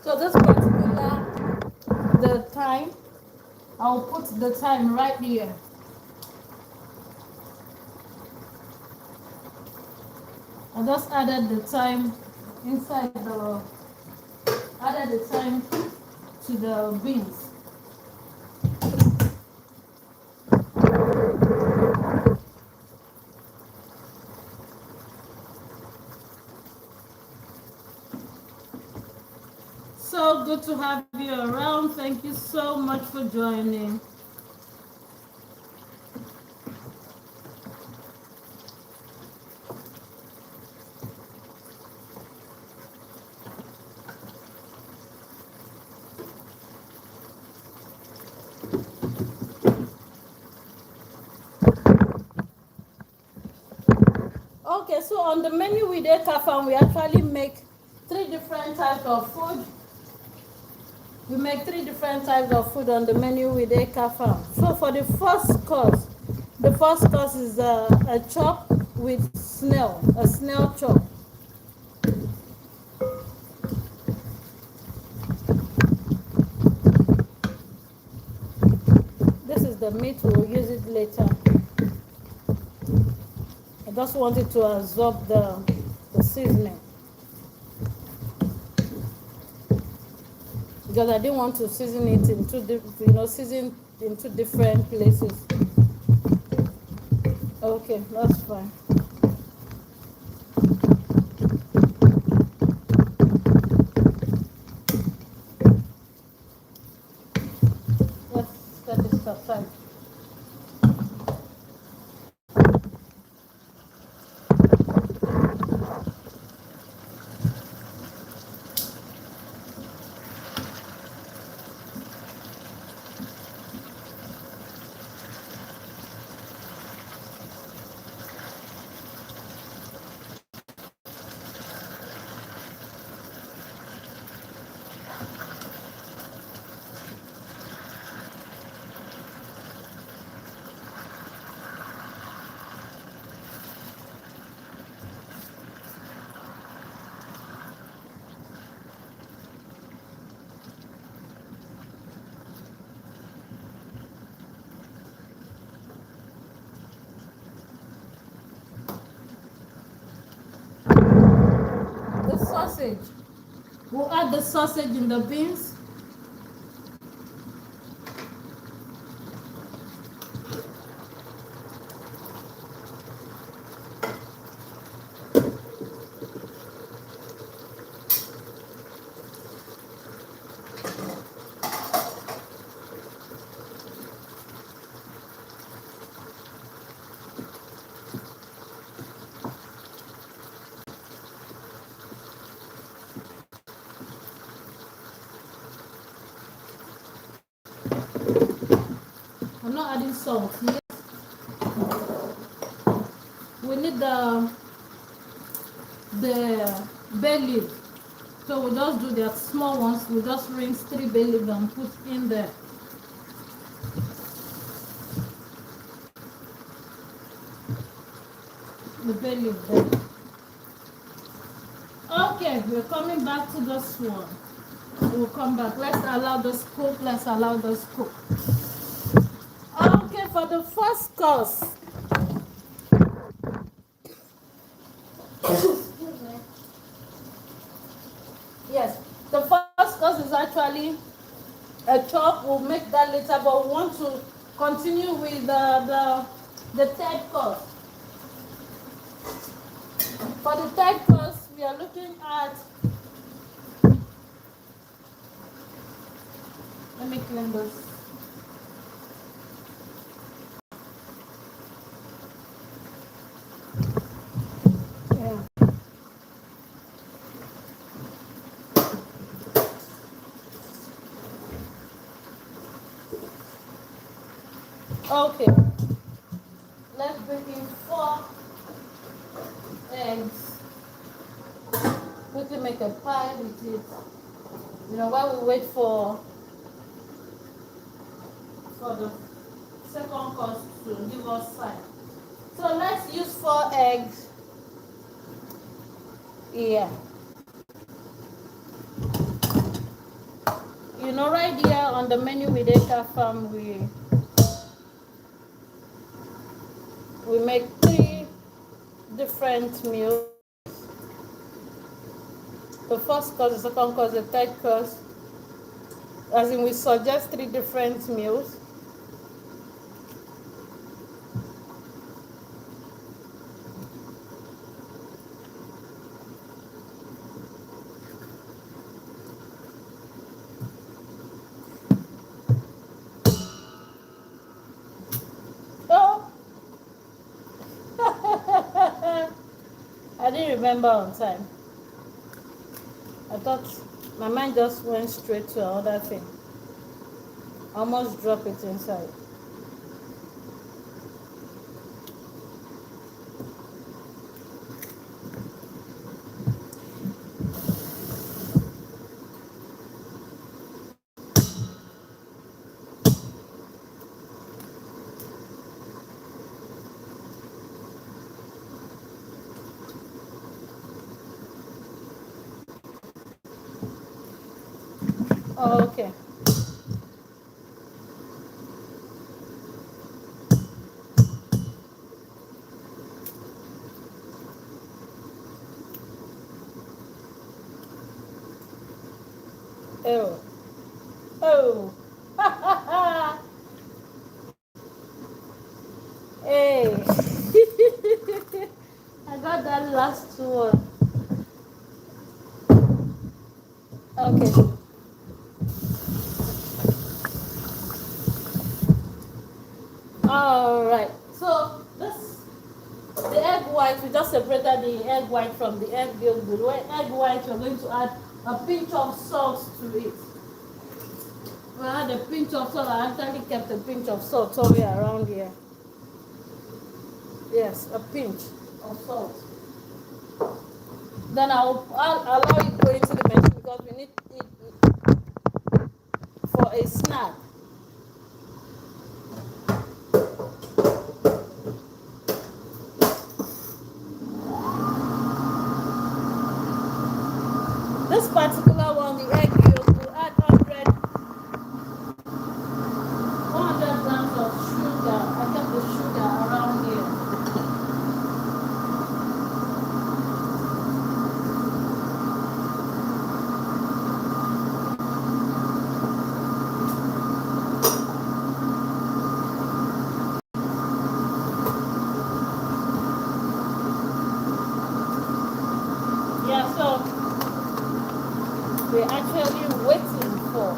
So this particular, the time, I'll put the time right here. I just added the time inside added the time to the beans. So good to have you around. Thank you so much for joining. so on the menu with Ekafam, we actually make 3 different types of food. We make 3 different types of food on the menu with Ekafam. So for the first course is a chop with snail, a snail chop. This is the meat, we'll use it later. I just wanted to absorb the seasoning, because I didn't want to season it season into different places. Okay, that's fine. Let's set this aside. Sausage. We'll add the sausage in the beans. I'm not adding salt. Yes. We need the bay leaf. So we just do the small ones. We just rinse 3 bay leaves and put in there. The bay leaf there. Okay, we're coming back to this one. We'll come back. Let's allow this cook. Let's allow this cook. Okay, for the first course. Excuse me. Yes, the first course is actually a chop. We'll make that later, but we want to continue with the third course. For the third course, we are looking at. Let me clean this. Yeah. Okay. Let's bring in 4 eggs. Quickly make a pie with it. While we wait for the second course to give us side. So let's use 4 eggs. Yeah. Right here on the menu with Ekafam, we make 3 different meals. The first course, the second course, the third course. As in, we suggest 3 different meals. Oh! I didn't remember on time. I thought my mind just went straight to another thing. I almost dropped it inside. Oh, okay. Oh. Oh. Hey. I got that last one. Okay. All right. So this the egg white. We just separated the egg white from the egg yolk. The egg white, we're going to add a pinch of salt to it. We add a pinch of salt. I actually kept a pinch of salt somewhere around here. Yes, a pinch of salt. Then I'll allow it go into the machine because we need it for a snack. This particular one, the egg yolk, will add 100 grams of sugar. I kept the sugar around here. Yeah, so we're actually waiting for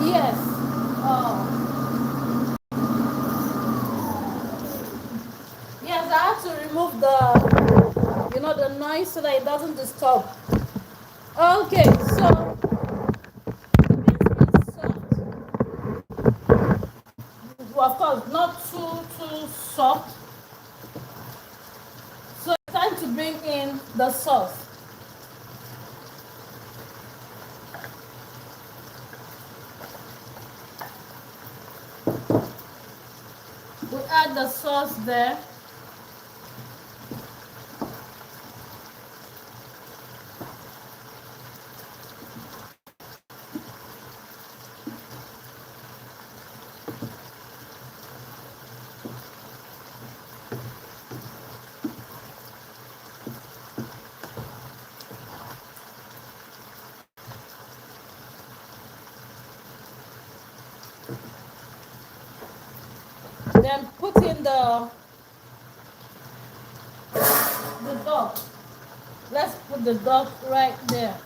yes. Oh. Yes, I have to remove the noise so that it doesn't disturb. Okay, so the beans is soft. We have course, not too soft. So it's time to bring in the sauce. We add the sauce there. Then put in the duck. Let's put the duck right there.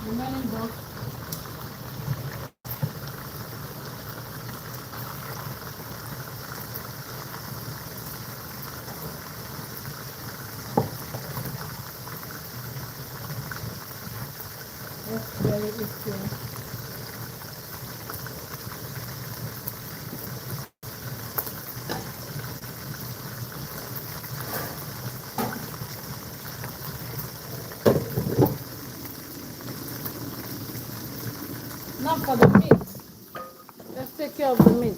Remaining duck. That's very easy. Now for the meat. Let's take care of the meat.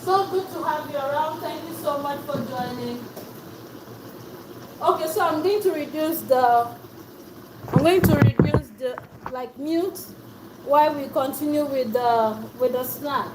So good to have you around. Thank you so much for joining. Okay, so I'm going to reduce the like mute while we continue with the snack.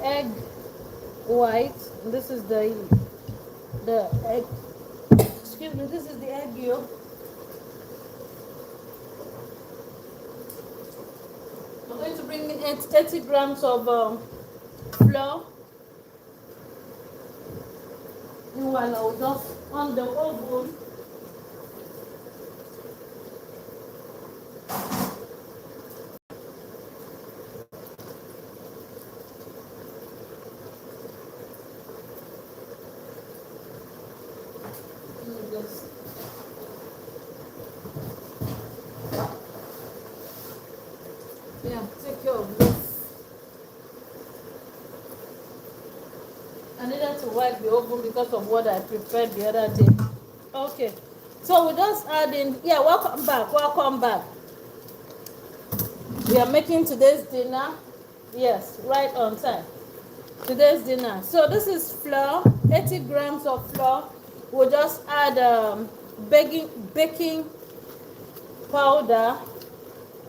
egg white. This is the egg. Excuse me. This is the egg yolk. I'm going to bring in 30 grams of flour. Meanwhile, I'll just on the oven. Yeah, take care of this. I needed to wipe the oven because of what I prepared the other day. Okay, so we just add in. Yeah, welcome back. Welcome back. We are making today's dinner. Yes, right on time. Today's dinner. So this is flour, 80 grams of flour. We'll just add baking powder,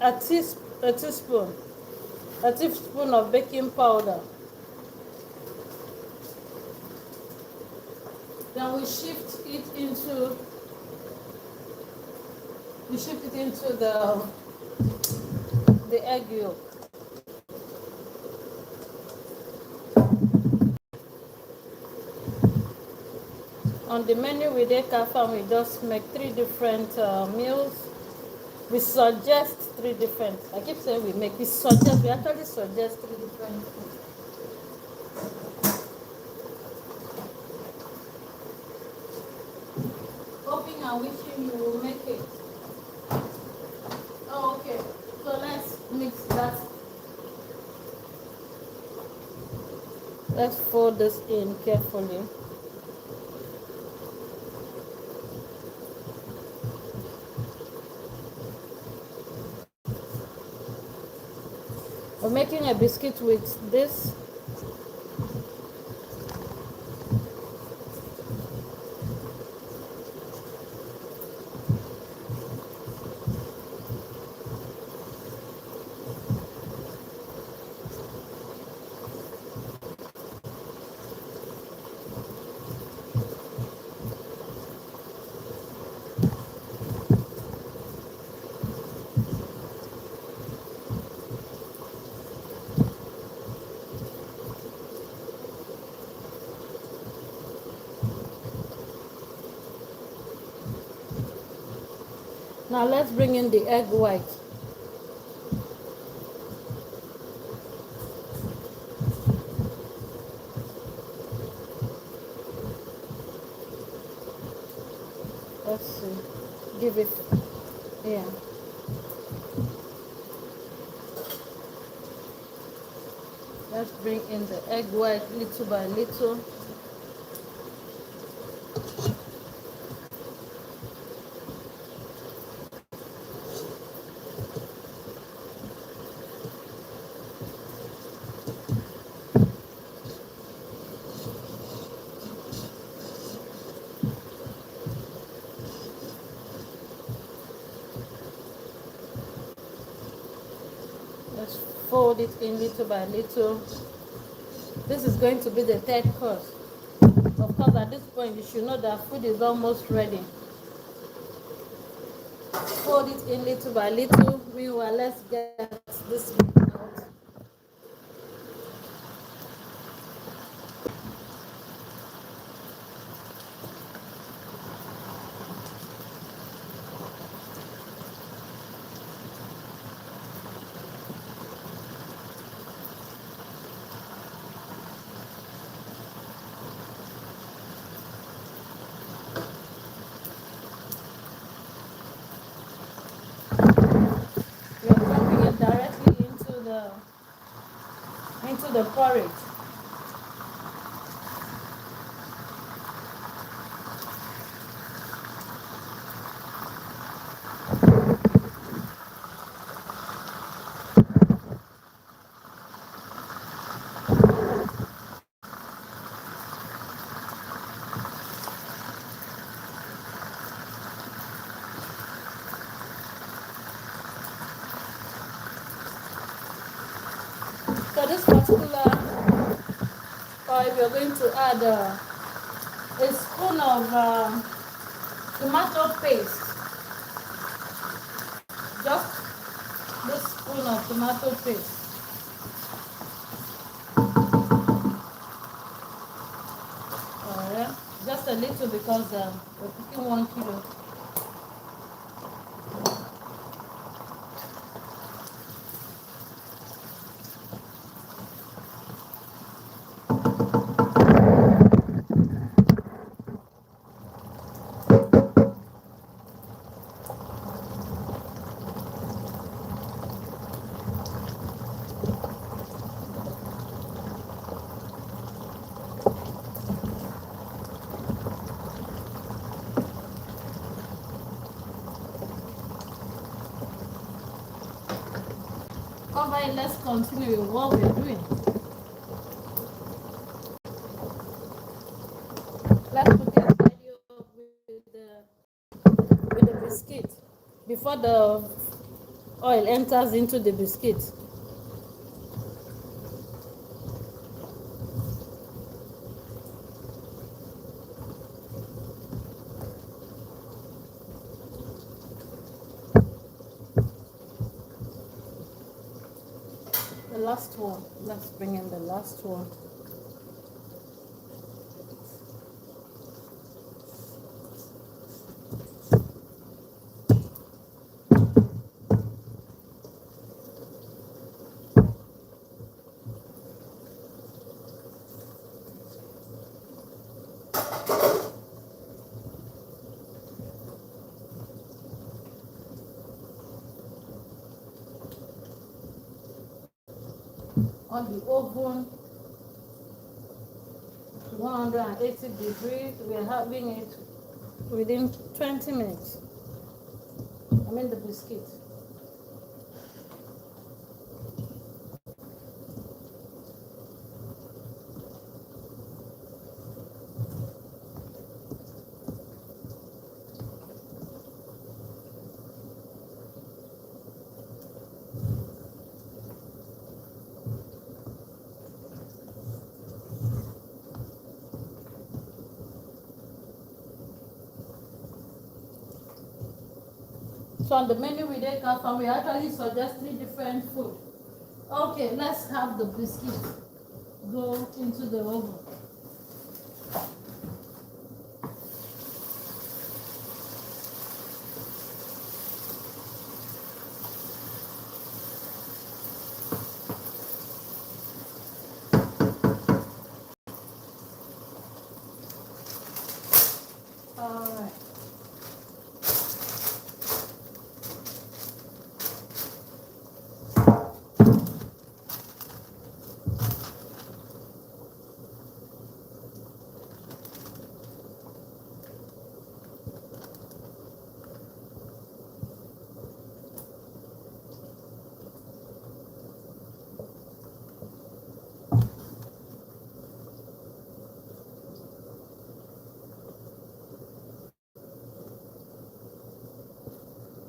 a teaspoon of baking powder. Then we shift it into the egg yolk. On the menu with Ekafam, we just make 3 different meals. We suggest 3 different. I keep saying we make. We actually suggest 3 different. Hoping and wishing you will make it. Oh, okay. So let's mix that. Let's fold this in carefully. We're making a biscuit with this. Now let's bring in the egg white. Let's see. Give it, yeah. Let's bring in the egg white little by little. Let's fold it in little by little. This is going to be the 3rd course. Of course, at this point, you should know that food is almost ready. Fold it in little by little. Meanwhile, let's get this out. We are dropping it directly into the porridge. So this particular oil, we are going to add a spoon of tomato paste. Just this spoon of tomato paste. Alright, just a little because we're cooking 1 kilo. Cover it, let's continue with what we're doing. Let's quickly tidy up with the biscuit before the oil enters into the biscuit. The last one, let's bring in the last one. On the oven, 180 degrees, we are having it within 20 minutes. I mean the biscuit. So on the menu with Ekafam, we actually suggest 3 different food. Okay, let's have the biscuit go into the oven. Alright.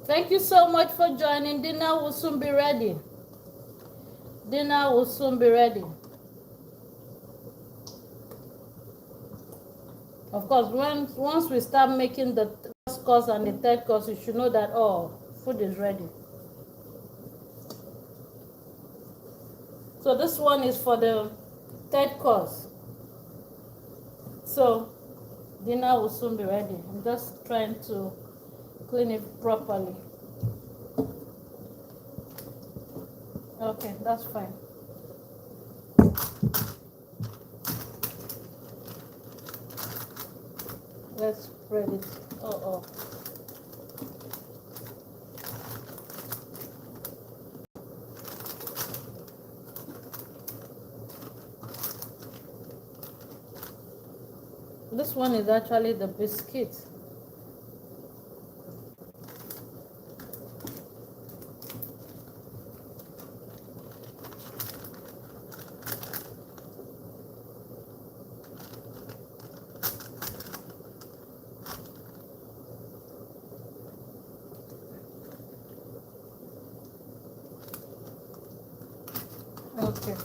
Thank you so much for joining. Dinner will soon be ready. Dinner will soon be ready. Of course, once we start making the first course and the third course, you should know that food is ready. So this one is for the third course. So dinner will soon be ready. I'm just trying to clean it properly. Okay, that's fine. Let's spread it. This one is actually the biscuit. Okay.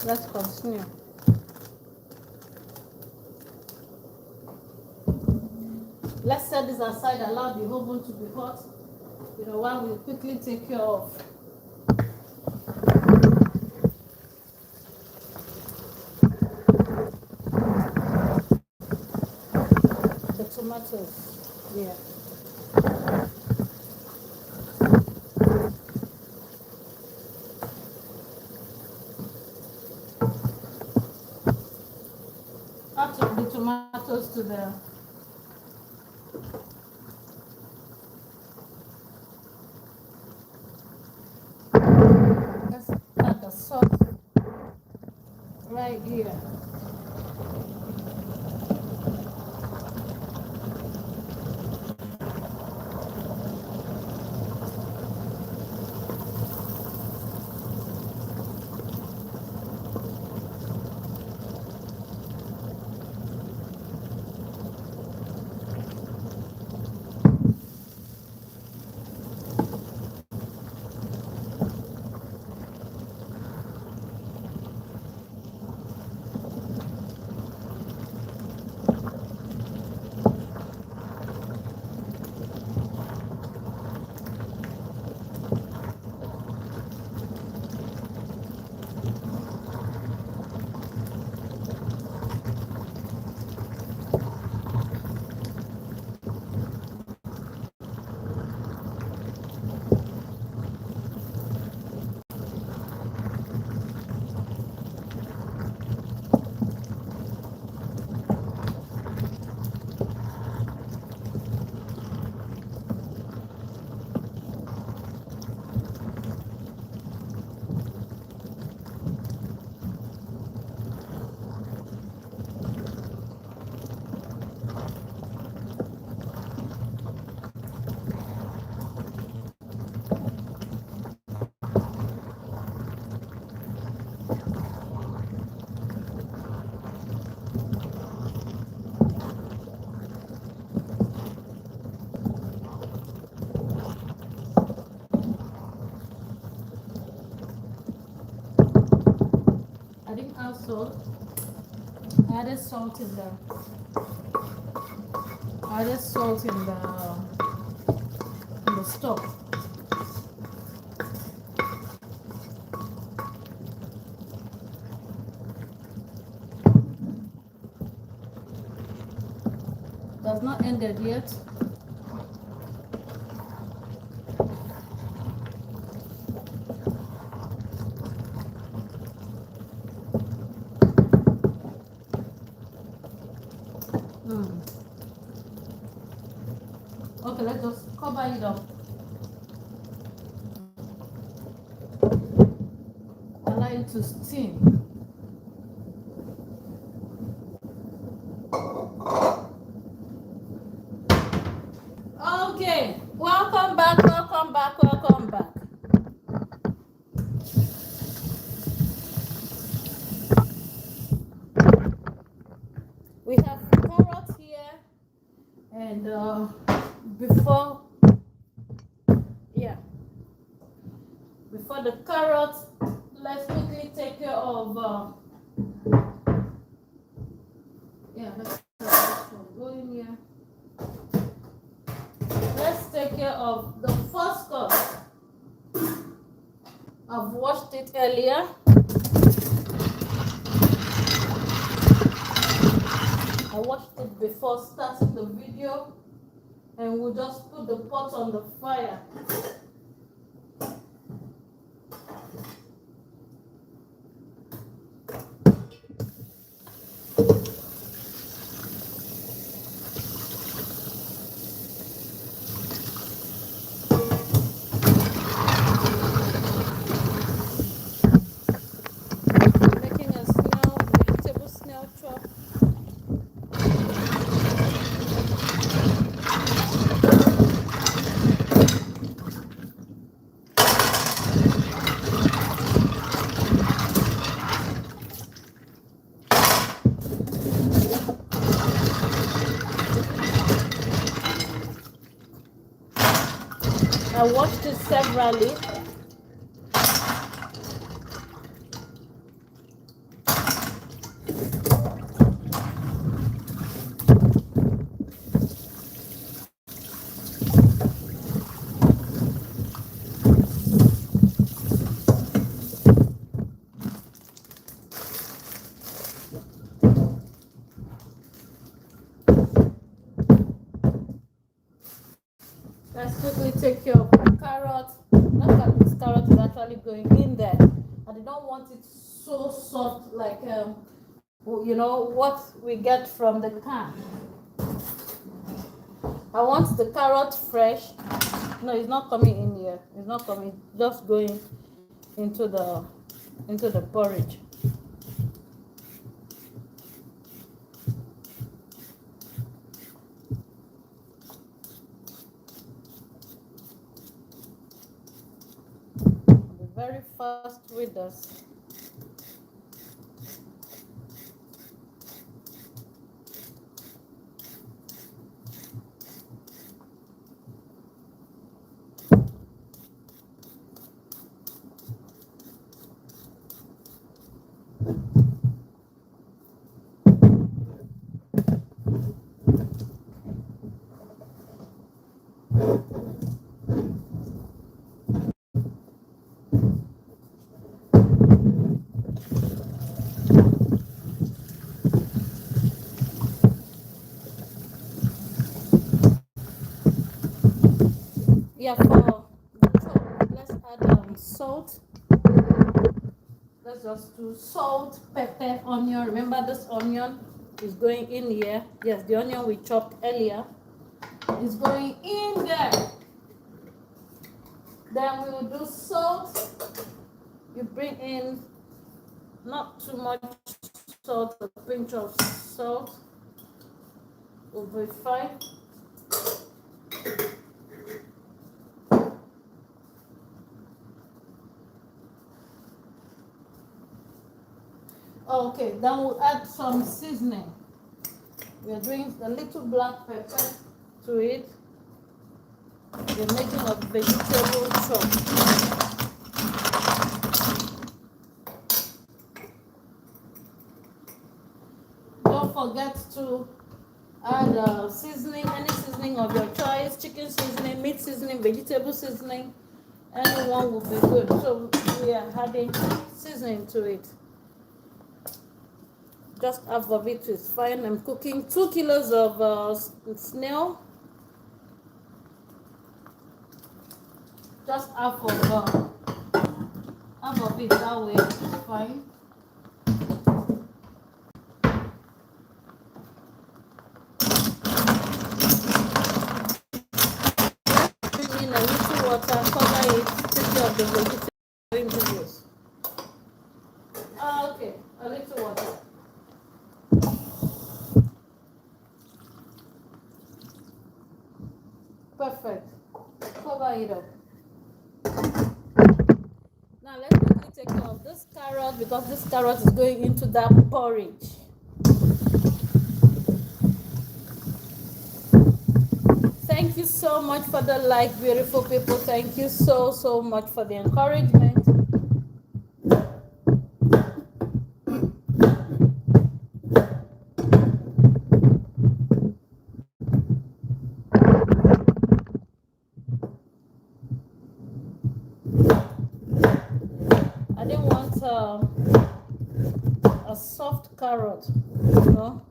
Let's continue. Let's set this aside, allow the oven to be hot. You know, while we quickly take care of the tomatoes. Yeah. Add the tomatoes to the let's add the sauce right here. Salt. Added salt in the stock. Does not ended yet. Okay, let's just cover it up. Allow it to steam. Okay, welcome back. We have carrots here, and before the carrots, let's quickly take care of let's go in here. Let's take care of the first course. I've washed it earlier. I washed it before starting the video, and we'll just put the pot on the fire. I watched it severally. take care of the carrot. Look at this carrot is actually going in there. I don't want it so soft like you know what we get from the can. I want the carrot fresh. No, it's not coming in here. It's not coming. Just going into the porridge. Be very fast with this. Yeah, for the chop, let's add salt. Let's just do salt, pepper, onion. Remember this onion is going in here. Yes, the onion we chopped earlier is going in there. Then we will do salt. You bring in not too much salt, a pinch of salt will be fine. Okay, then we'll add some seasoning. We are doing a little black pepper to it. We're making a vegetable chop. Don't forget to add seasoning, any seasoning of your choice, chicken seasoning, meat seasoning, vegetable seasoning, anyone will be good. So we are adding seasoning to it. Just half of it is fine. I'm cooking 2 kilos of snail. Just half of it, that way it's fine. Bring in a little water, cover it, take care of the vegetables. Okay, a little water. Perfect. Cover it up. Now let's quickly take care of this carrot because this carrot is going into that porridge. Thank you so much for the like, beautiful people. Thank you so much for the encouragement. I didn't want a soft carrot, you know.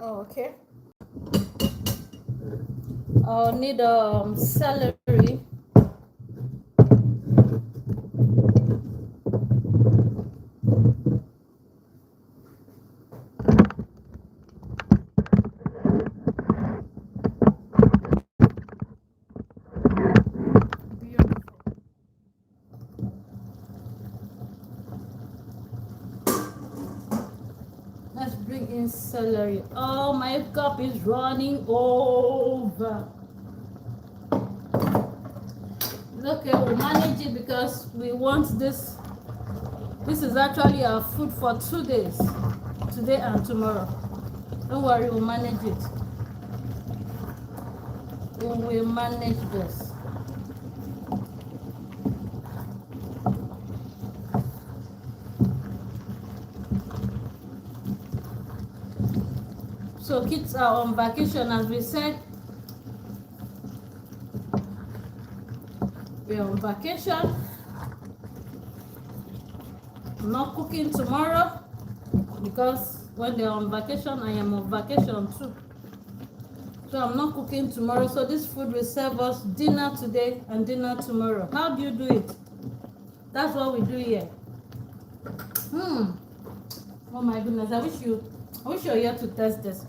Okay. I'll need celery. Let's bring in celery. Oh, my cup is running over. Okay, we'll manage it because we want this. This is actually our food for 2 days, today and tomorrow. Don't worry, we'll manage it. We will manage this. So kids are on vacation, as we said. We're on vacation. I'm not cooking tomorrow because when they're on vacation, I am on vacation too. So I'm not cooking tomorrow. So this food will serve us dinner today and dinner tomorrow. How do you do it? That's what we do here. Oh my goodness, I wish you were here to test this.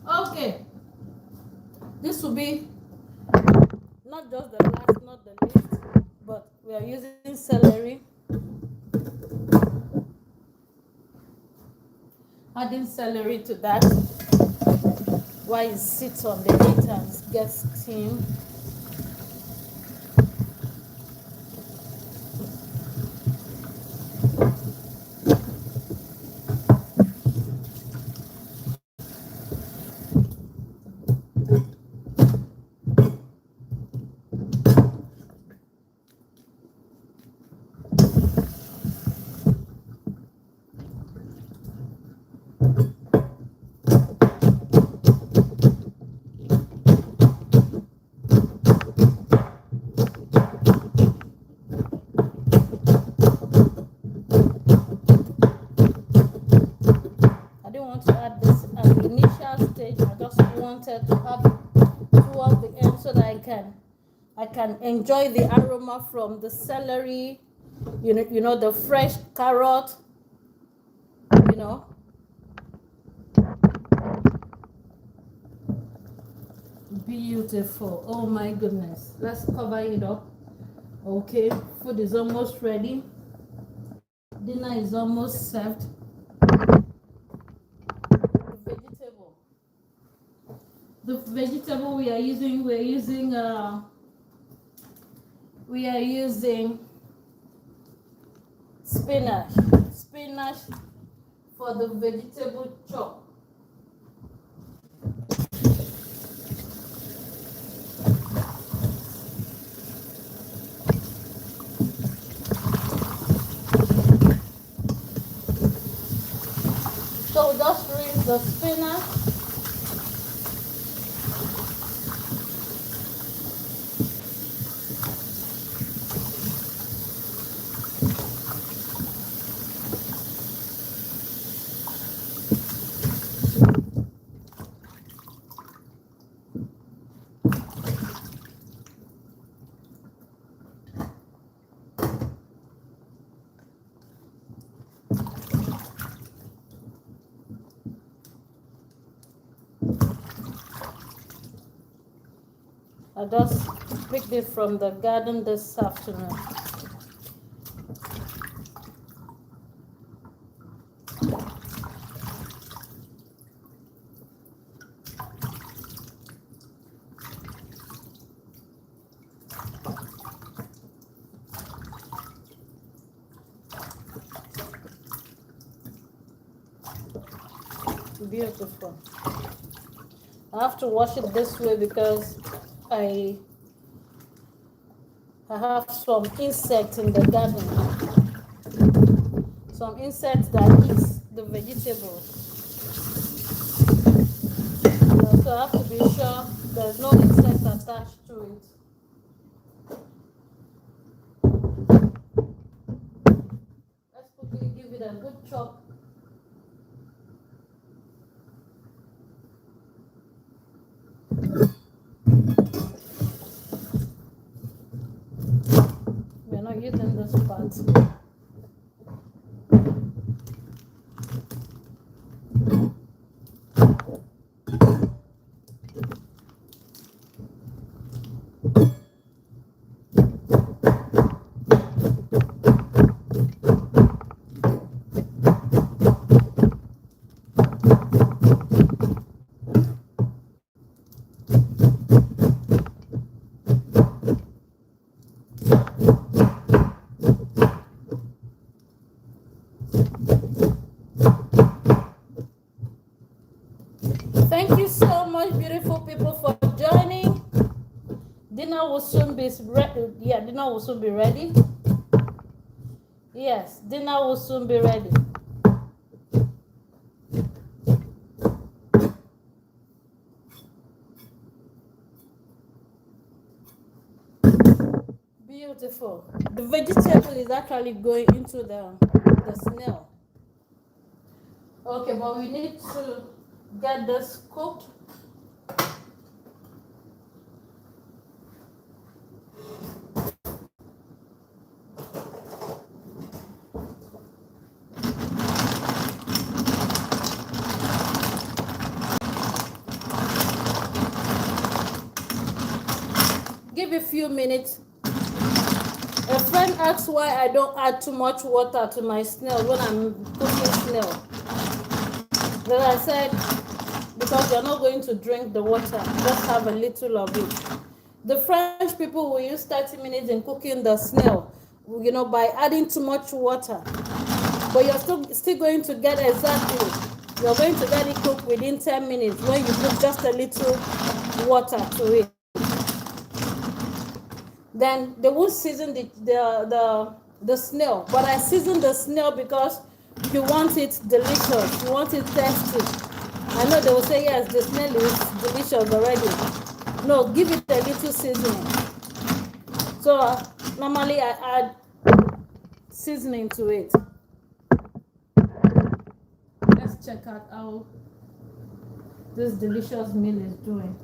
Okay. This will be not just the last, not the least, but we are using celery. Adding celery to that while it sits on the heat and gets steam. To have it towards the end so that I can enjoy the aroma from the celery, you know the fresh carrot, you know. Beautiful. Oh my goodness. Let's cover it up. Okay, food is almost ready. Dinner is almost served. The vegetable we are using spinach for the vegetable chop. So just rinse the spinach. I just picked it from the garden this afternoon. Beautiful. I have to wash it this way because I have some insects in the garden. Some insects that eat the vegetables. So I have to be sure there's no insects attached to it. Let's quickly give it a good chop. We're not using this part. Thank you so much, beautiful people, for joining. Dinner will soon be ready. Yeah, dinner will soon be ready. Yes, dinner will soon be ready. beautiful. The vegetable is actually going into the snail. Okay, but we need to get this cooked. Give it a few minutes. A friend asked why I don't add too much water to my snail when I'm cooking snail. Then I said, because you're not going to drink the water, just have a little of it. The French people will use 30 minutes in cooking the snail, you know, by adding too much water. But you're still going to get exactly, you're going to get it cooked within 10 minutes when you put just a little water to it. Then they will season the snail. But I season the snail because you want it delicious, you want it tasty. I know they will say, yes, the snail is delicious already. No, give it a little seasoning. So normally I add seasoning to it. Let's check out how this delicious meal is doing.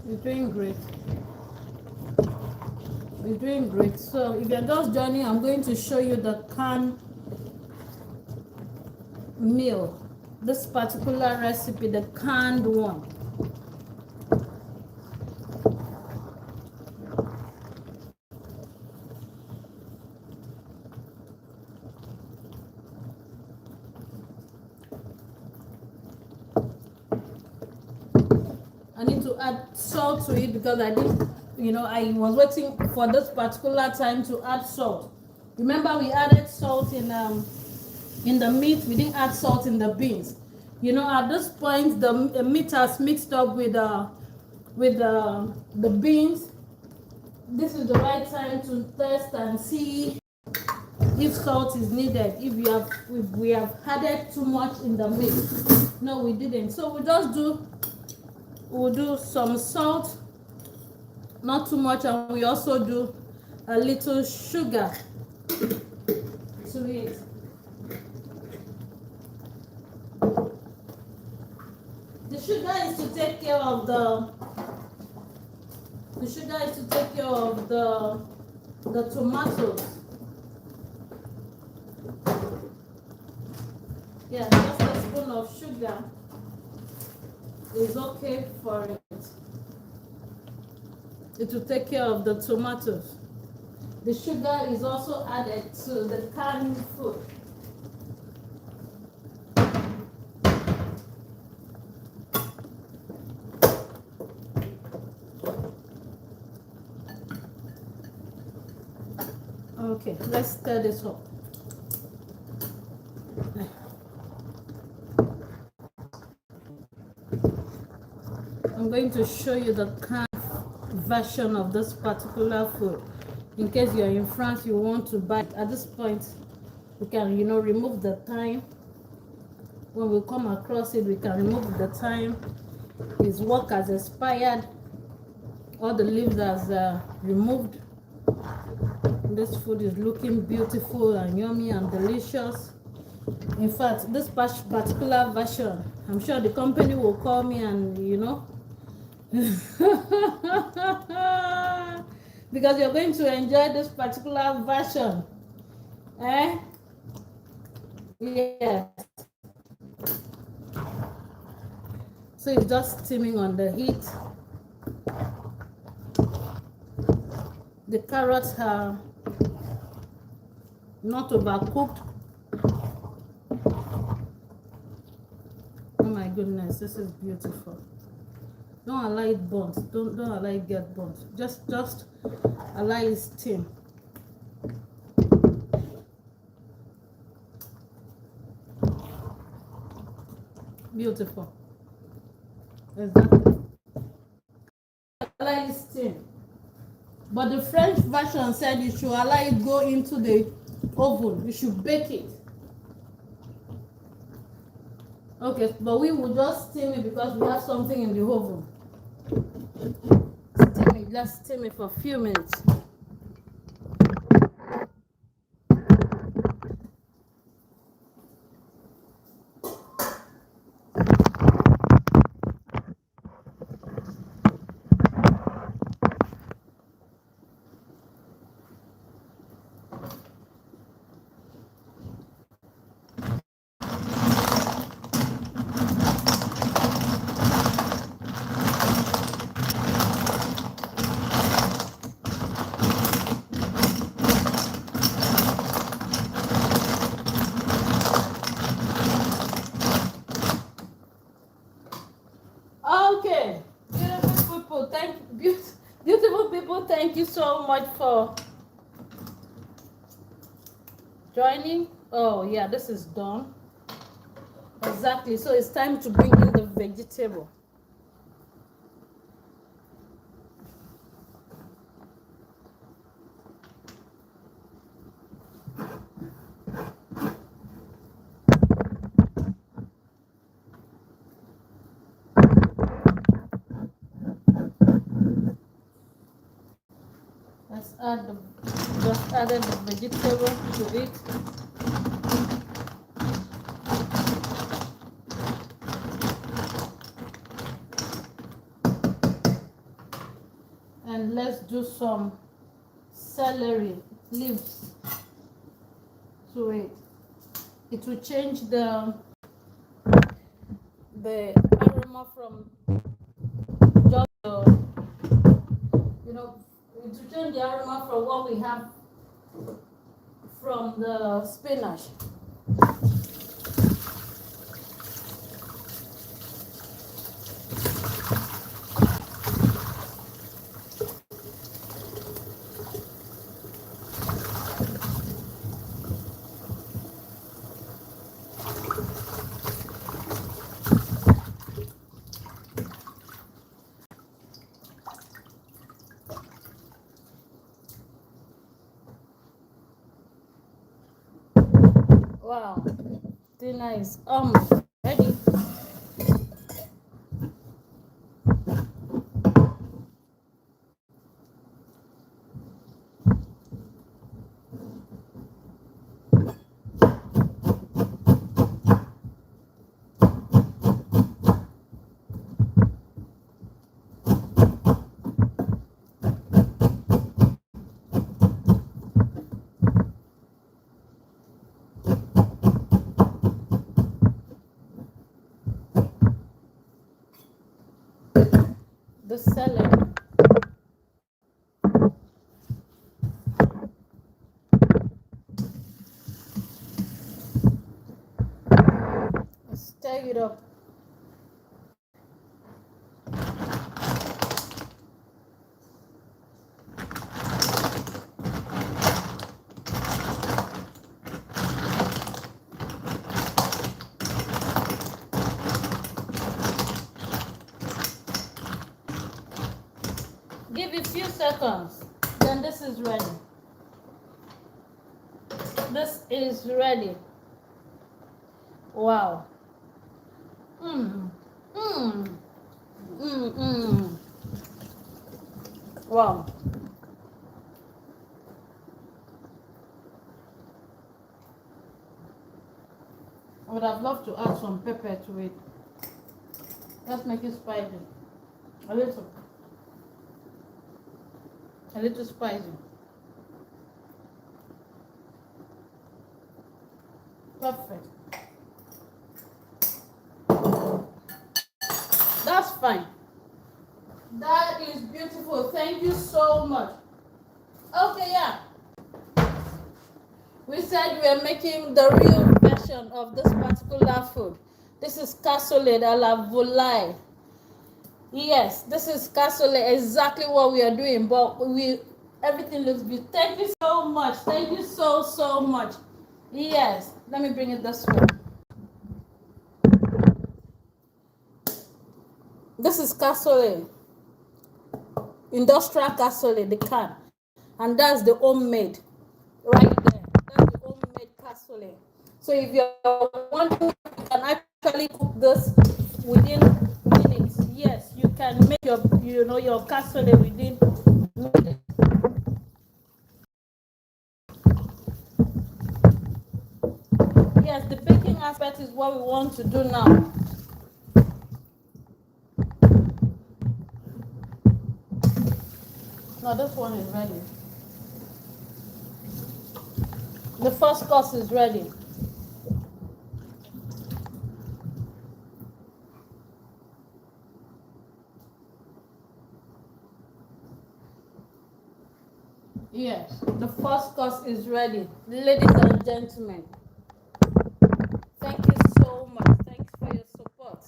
You're doing great. You're doing great. So if you're just joining, I'm going to show you the canned meal. This particular recipe, the canned one. I need to add salt to it because I didn't, you know, I was waiting for this particular time to add salt. Remember, we added salt in the meat. We didn't add salt in the beans. You know, at this point, the meat has mixed up with the beans. This is the right time to test and see if salt is needed. If we have added too much in the meat. No, we didn't. So we'll do some salt, not too much, and we also do a little sugar to it. The sugar is to take care of the tomatoes. Yeah, just a spoon of sugar is okay for it. It will take care of the tomatoes. The sugar is also added to the canned food. Okay, let's stir this up. I'm going to show you the canned version of this particular food. In case you're in France, you want to buy it. At this point, we can, you know, remove the thyme. When we come across it, we can remove the thyme. Its work has expired. All the leaves are removed. This food is looking beautiful and yummy and delicious. In fact, this particular version, I'm sure the company will call me and, you know, because you're going to enjoy this particular version. Yes. So it's just steaming on the heat. The carrots are not overcooked. Oh my goodness, this is beautiful. Don't allow it burnt. Don't allow it get burnt. Just allow it steam. Beautiful. Exactly. Allow it steam. But the French version said you should allow it go into the oven. You should bake it. Okay, but we will just steam it because we have something in the oven. Steam it. Let's steam it for a few minutes. Okay, beautiful people, thank you so much for joining. Oh yeah, this is done. Exactly. So it's time to bring in the vegetable. Let's add just added the vegetable to it. And let's do some celery leaves to it. It will change the aroma from just it will change the aroma from what we have from the spinach. Wow, dinner is ready. The celery. Stir it up. Give it a few seconds. Then this is ready. This is ready. Wow. Wow. I would have loved to add some pepper to it. Let's make it spicy. A little spicy. Perfect. That's fine. That is beautiful. Thank you so much. Okay, yeah. We said we are making the real version of this particular food. This is cassoulet à la volaille. Yes, this is cassoulet, exactly what we are doing, but everything looks beautiful. Thank you so much. Thank you so much. Yes, let me bring it this way. This is cassoulet, industrial cassoulet, the can, and that's the homemade right there. That's the homemade cassoulet. So if you're wondering, you can actually cook this within minutes. Yes, you can make your your cassoulet within minutes. Yes, the baking aspect is what we want to do now. No, this one is ready. The first course is ready. Yes, the first course is ready. Ladies and gentlemen, thank you so much. Thanks for your support.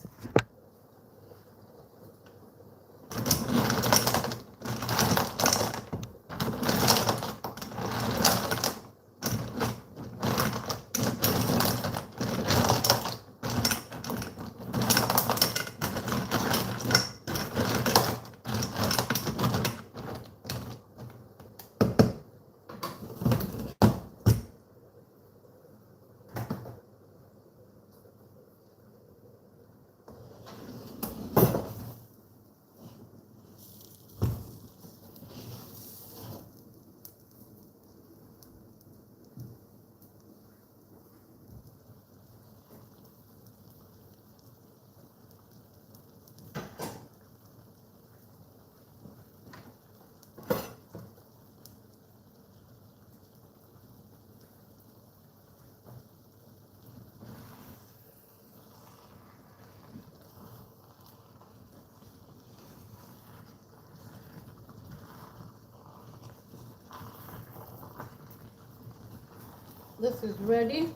This is ready.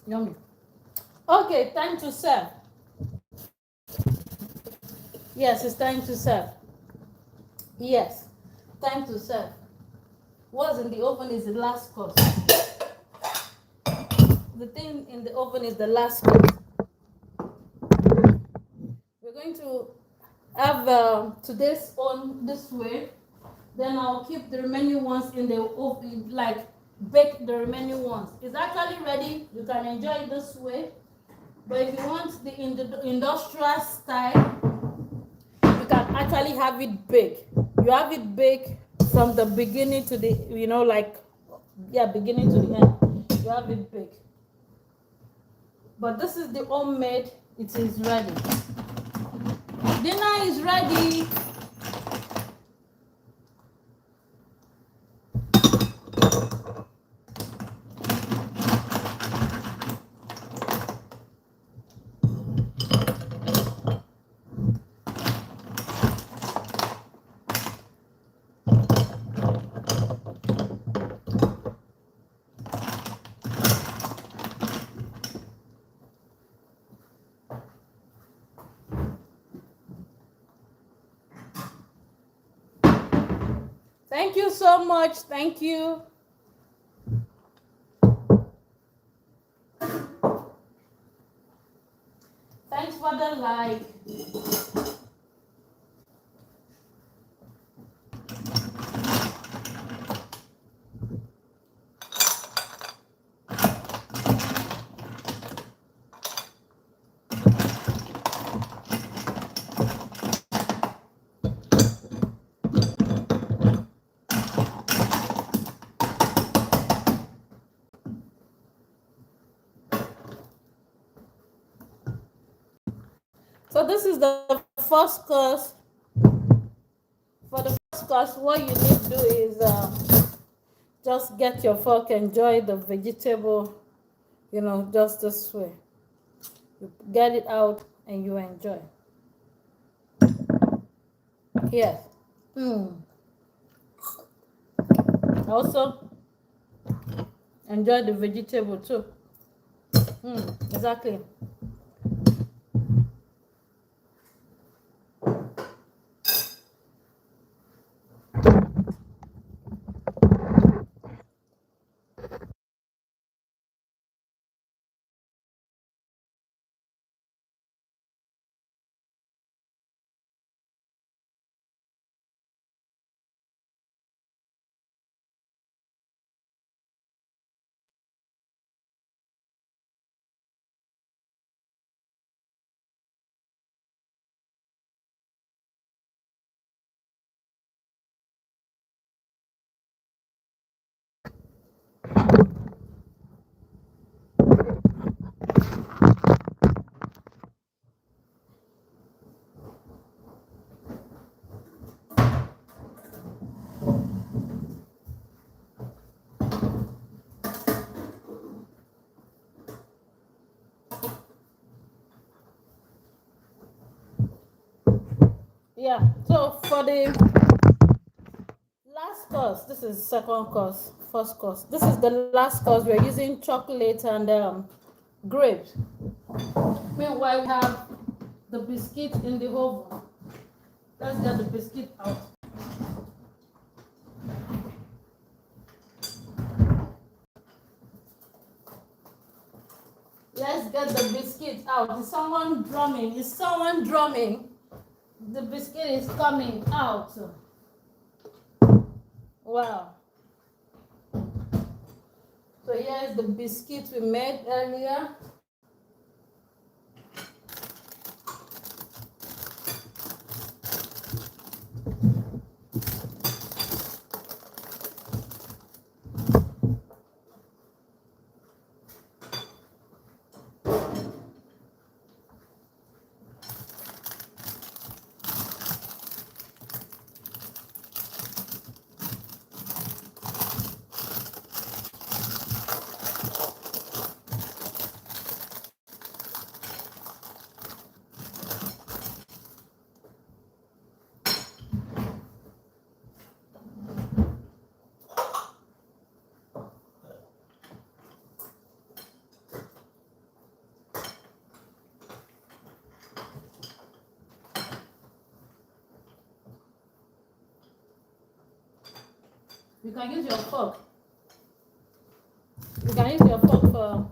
Yummy. Okay, time to serve. Yes, it's time to serve. Yes, time to serve. What's in the oven is the last course. The thing in the oven is the last course. We're going to have today's on this way. Then I'll keep the remaining ones in the oven, like bake the remaining ones. It's actually ready. You can enjoy it this way. But if you want the industrial style, you can actually have it baked. You have it baked from the beginning to the, beginning to the end. You have it baked. But this is the homemade. It is ready. Dinner is ready. Thank you so much. Thank you. Thanks for the like. this is the first course. For the first course, what you need to do is just get your fork, enjoy the vegetable, you know, just this way. You get it out and you enjoy. Yes. Also, enjoy the vegetable too. Exactly. Yeah. So for the last course, this is second course, first course. This is the last course. We're using chocolate and grapes. Meanwhile, we have the biscuit in the oven. Let's get the biscuit out. Let's get the biscuit out. Is someone drumming? Is someone drumming? The biscuit is coming out. Wow. So here's the biscuit we made earlier. You can use your fork. You can use your fork for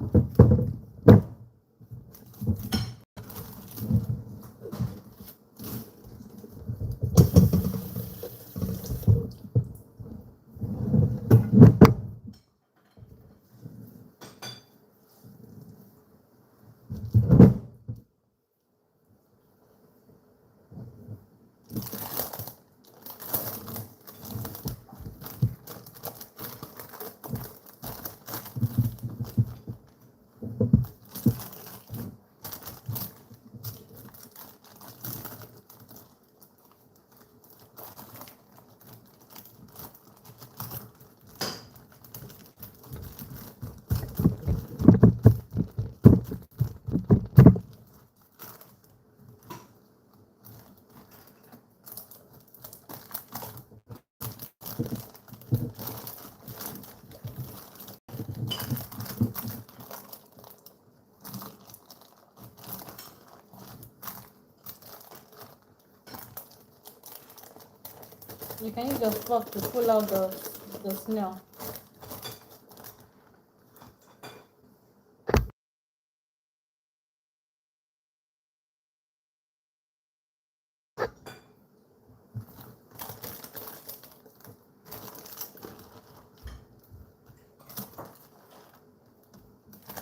you can use your fork to pull out the snail.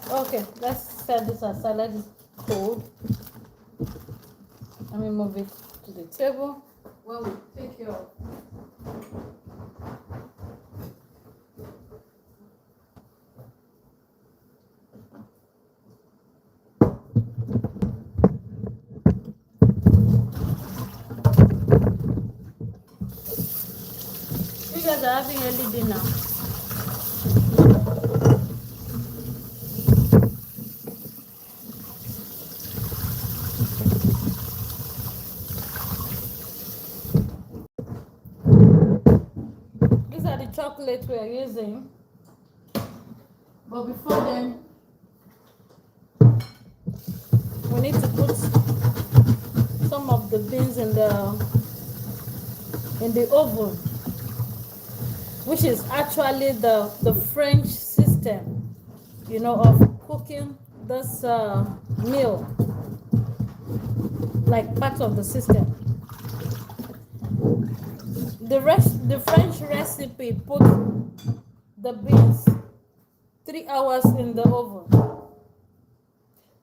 Okay, let's set this aside. Let it cold. Let me move it to the table where we take care of. guys are having early dinner. These are the chocolates we are using. But before then, we need to put some of the beans in the oven, which is actually the French system, you know, of cooking this meal, like part of the system. The French recipe put the beans 3 hours in the oven.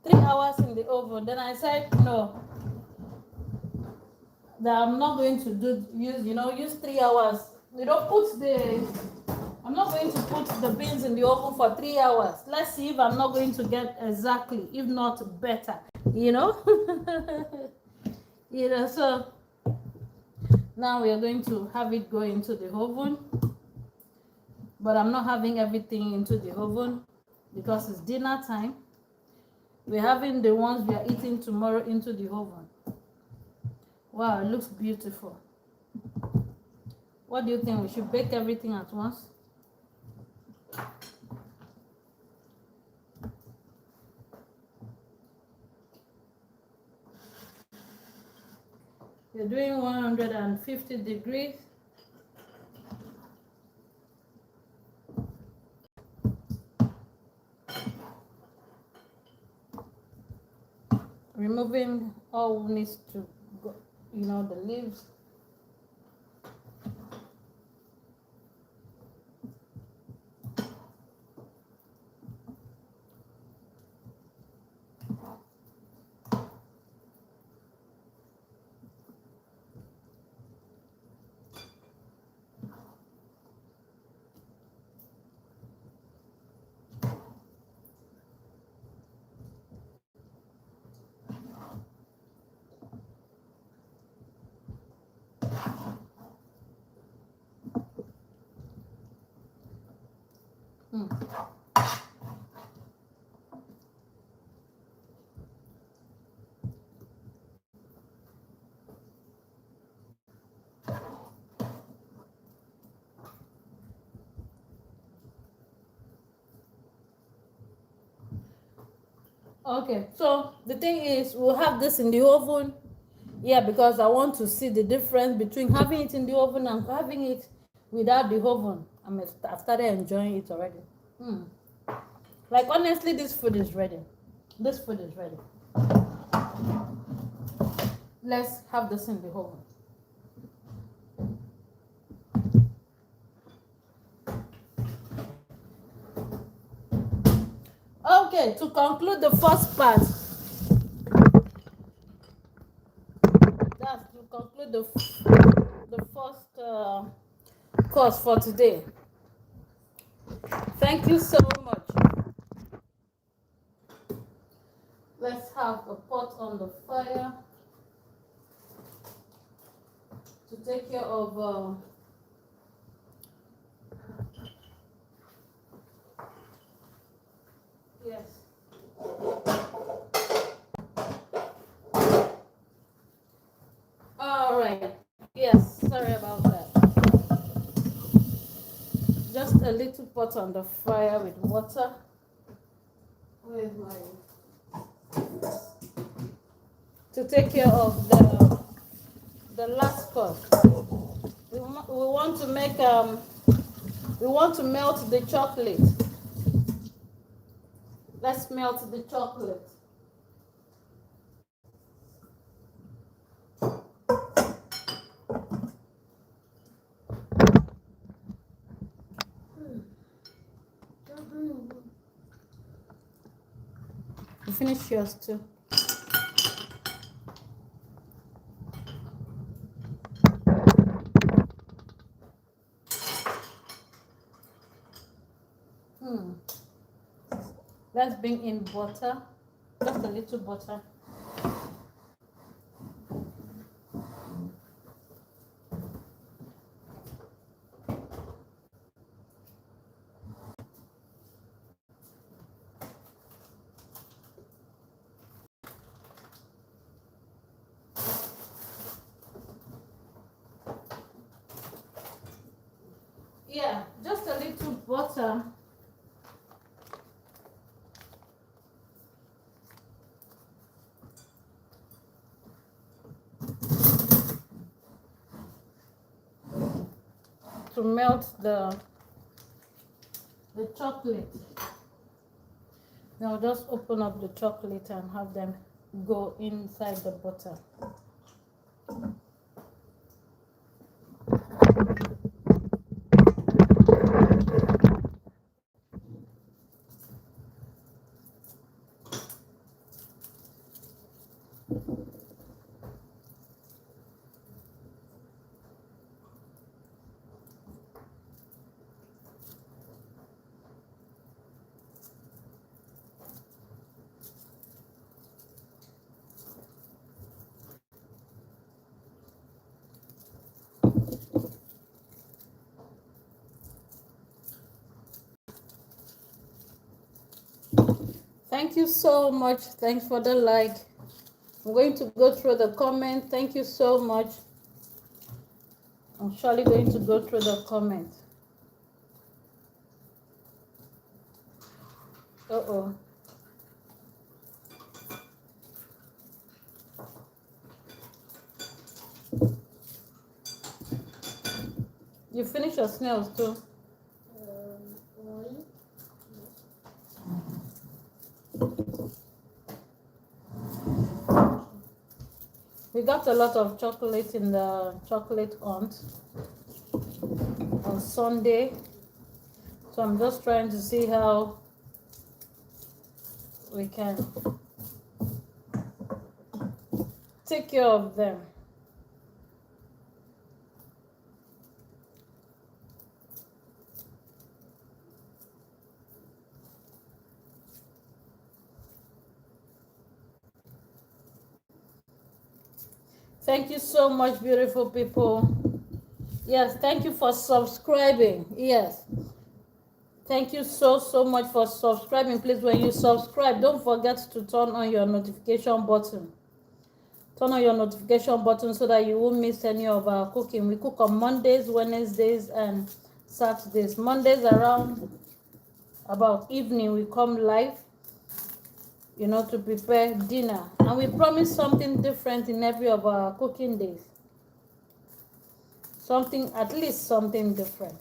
3 hours in the oven. Then I said no, that I'm not going to use 3 hours. You don't put I'm not going to put the beans in the oven for 3 hours. Let's see if I'm not going to get exactly, if not better, you know. So now we are going to have it go into the oven, but I'm not having everything into the oven because it's dinner time. We're having the ones we are eating tomorrow into the oven. Wow, it looks beautiful. What do you think? We should bake everything at once? We're doing 150 degrees. Removing all needs to go, the leaves. Okay, so the thing is, we'll have this in the oven. Yeah, because I want to see the difference between having it in the oven and having it without the oven. I've started enjoying it already. Like, honestly, this food is ready. This food is ready. Let's have this in the oven. Okay, to conclude the first part, that's to conclude the first course for today. Thank you so much. Let's have a pot on the fire to take care of yes. All right. Yes, sorry about that. Just a little pot on the fire with water. Where's my, to take care of the last course. We want to make we want to melt the chocolate. Let's melt the chocolate. You finish yours too. Let's bring in butter, just a little butter. Yeah, just a little butter. To melt the chocolate. Now just open up the chocolate and have them go inside the butter. Thank you so much. Thanks for the like. I'm going to go through the comment. Thank you so much. I'm surely going to go through the comment. Uh-oh. You finish your snails too? We got a lot of chocolate in the chocolate hunt on Sunday. So I'm just trying to see how we can take care of them. Thank you so much, beautiful people. Yes, thank you for subscribing. Yes. Thank you so much for subscribing. Please, when you subscribe, don't forget to turn on your notification button. Turn on your notification button so that you won't miss any of our cooking. We cook on Mondays, Wednesdays, and Saturdays. Mondays around about evening, we come live, you know, to prepare dinner. And we promise something different in every of our cooking days. Something, at least something different.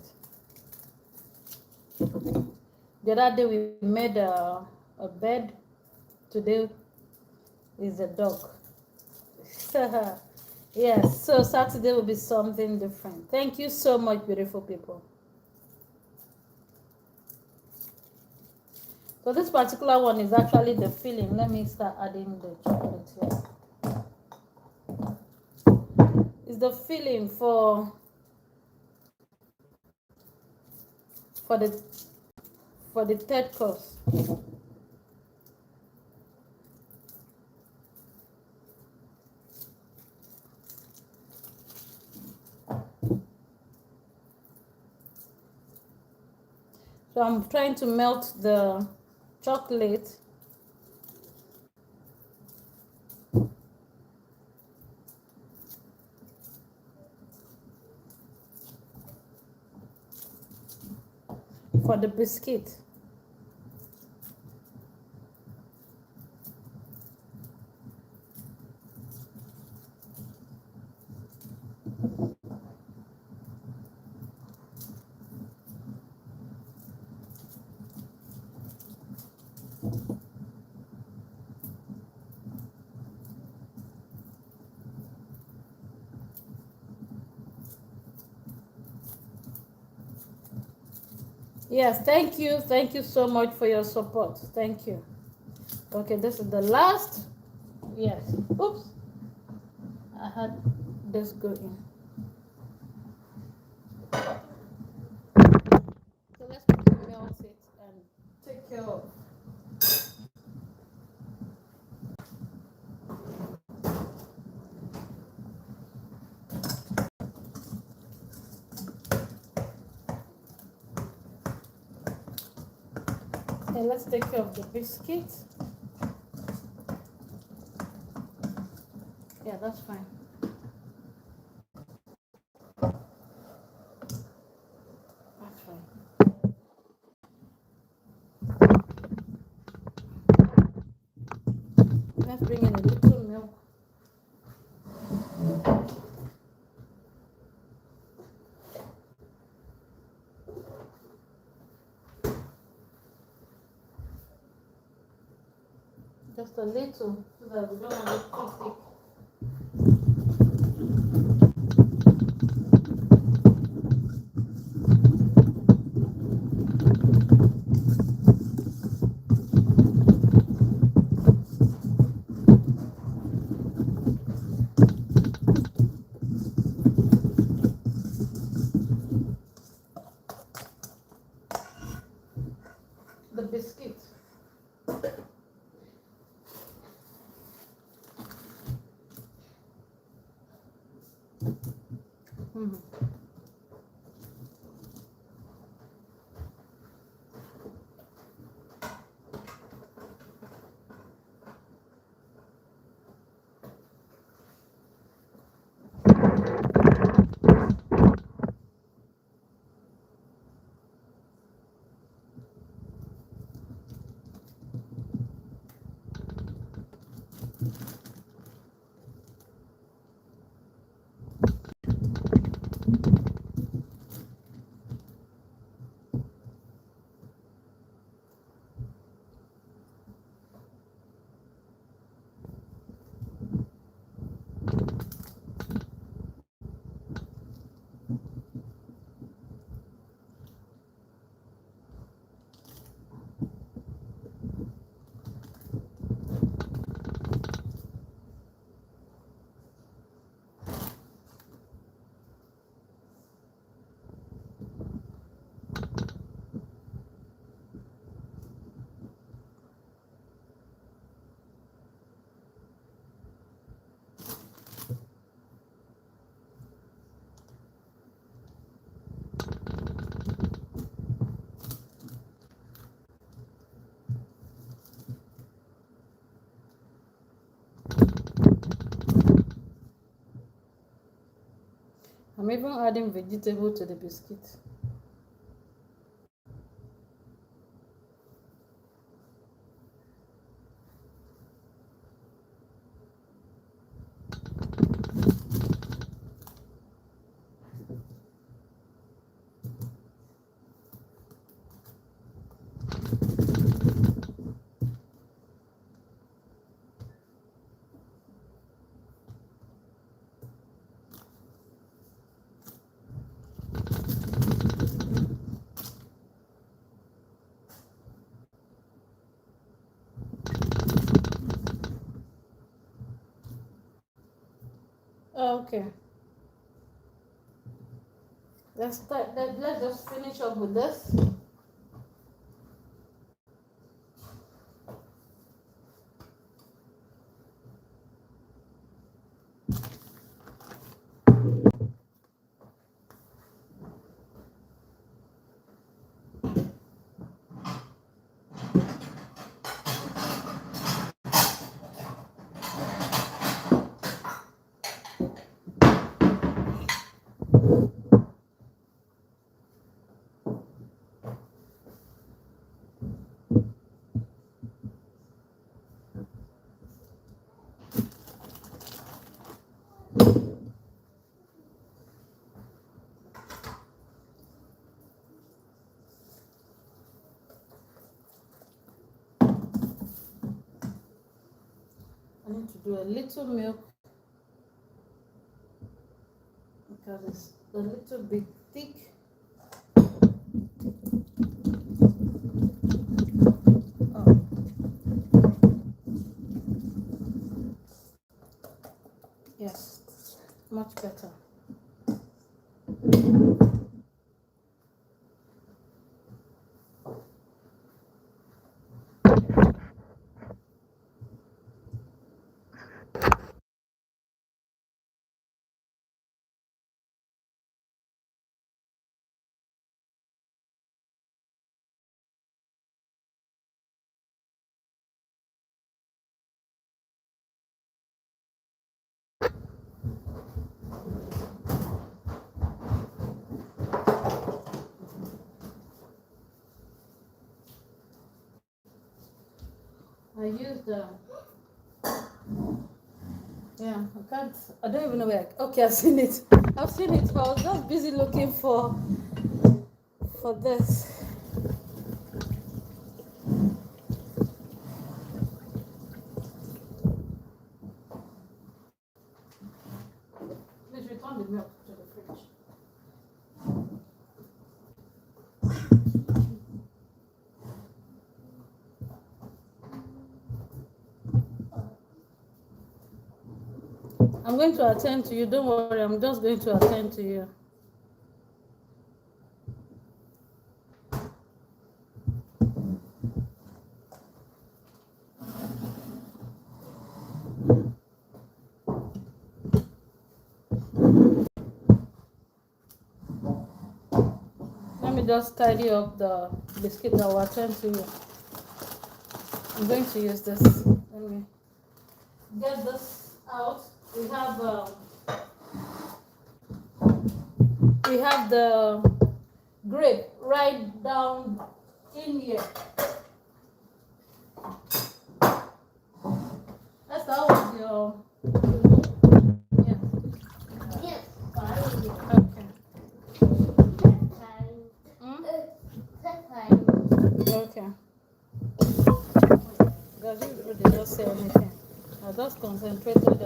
The other day we made a bed. Today is a dog. Yes, so Saturday will be something different. Thank you so much, beautiful people. So this particular one is actually the filling. Let me start adding the chocolate here. It's the filling for the third course. So I'm trying to melt the chocolate for the biscuit. Yes, thank you. Thank you so much for your support. Thank you. Okay, this is the last. Yes. Oops. I had this go in. So let's melt it and take care of. Okay, let's take care of the biscuit. Yeah, that's fine. bring in a little milk. Just a little, so that we don't have it too thick. The biscuit. I'm even adding vegetable to the biscuit. Okay. Let's just finish up with this. I need to do a little milk because it's a little bit thick. Oh. Yes, much better. I used Yeah, I can't. I don't even know where. Okay, I've seen it. I've seen it. I was just busy looking for this. Please return the milk to the fridge. I'm going to attend to you. Don't worry. I'm just going to attend to you. Let me just tidy up the biscuit that will attend to you. I'm going to use this. Let me get this out. We have the grape right down in here. That's how was your yeah. Yes. Okay. Okay. Guys, you really just say anything. I just concentrated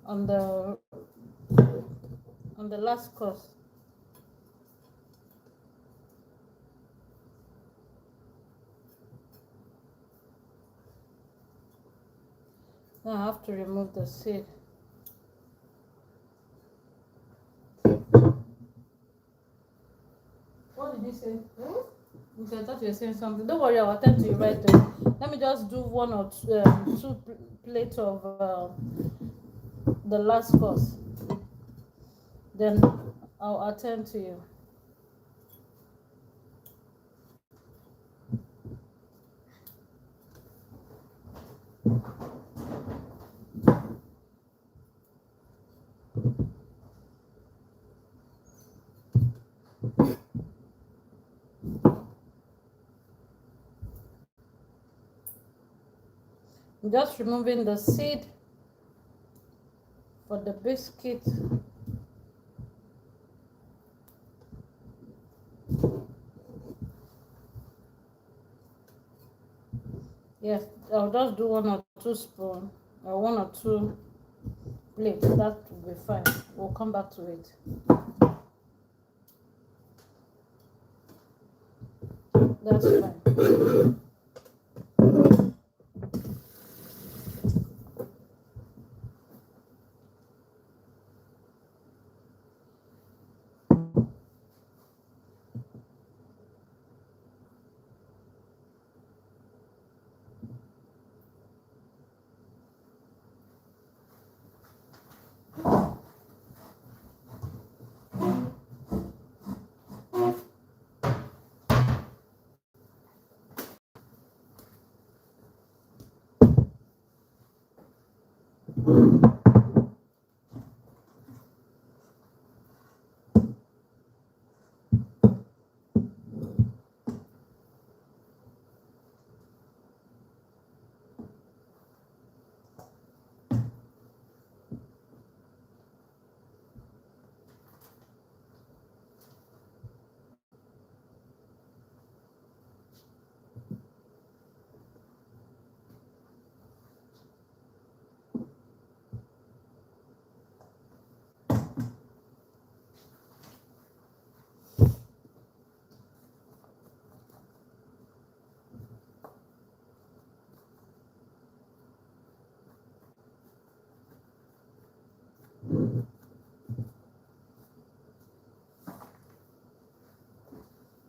on the last course. Now I have to remove the seed. What did you say? I thought you were saying something. Don't worry, I'll attend to you right there. Let me just do one or two plates of the last course. Then I'll attend to you. I'm just removing the seed for the biscuit. Yes, I'll just do 1 or 2 spoons or 1 or 2 plates. That will be fine. We'll come back to it. That's fine.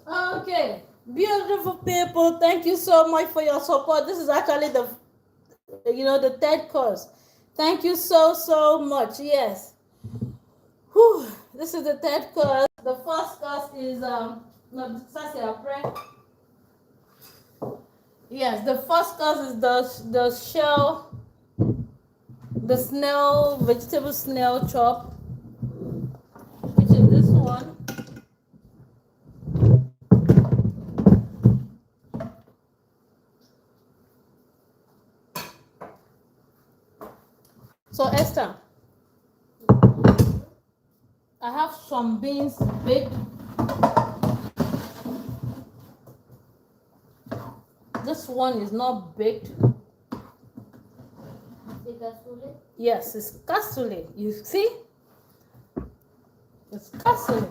Okay, beautiful people, thank you so much for your support. This is actually the third course. Thank you so much. Yes. Whew. This is the third course. The first course is no, yes, the first course is the shell, the snail, vegetable snail chop, which is this one. So Esther, I have some beans baked. This one is not baked. Yes, it's cassoulet. You see? It's cassoulet.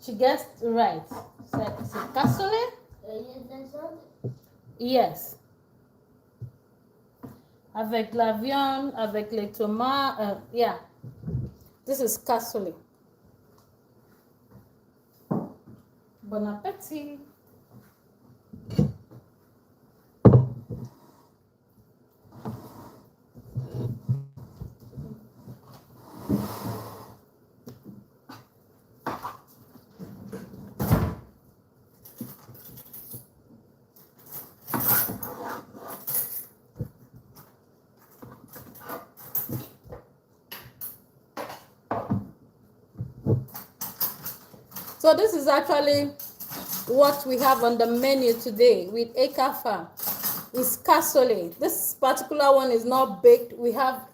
She guessed right. So it's a cassoulet? Yes. Avec la viande, avec les tomates. Yeah. This is cassoulet. Bon appétit. So this is actually what we have on the menu today with Ekafam. It's cassoulet. This particular one is not baked. We have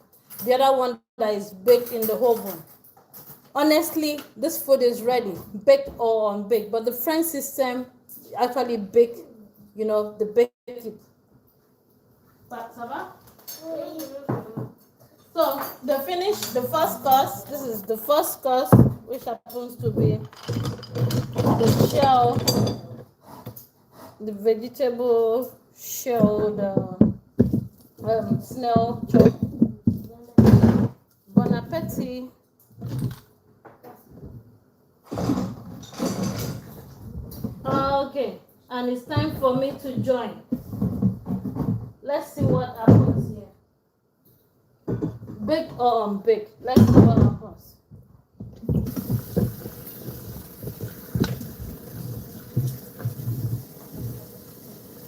the other one that is baked in the oven. Honestly, this food is ready, baked or unbaked. But the French system actually bake, you know, they bake it. So the first course. This is the first course, which happens to be the shell, the vegetable shell, the snail chop. Bon appetit. Okay, and it's time for me to join. Let's see what happens here. Baked or unbaked? Let's see what happens.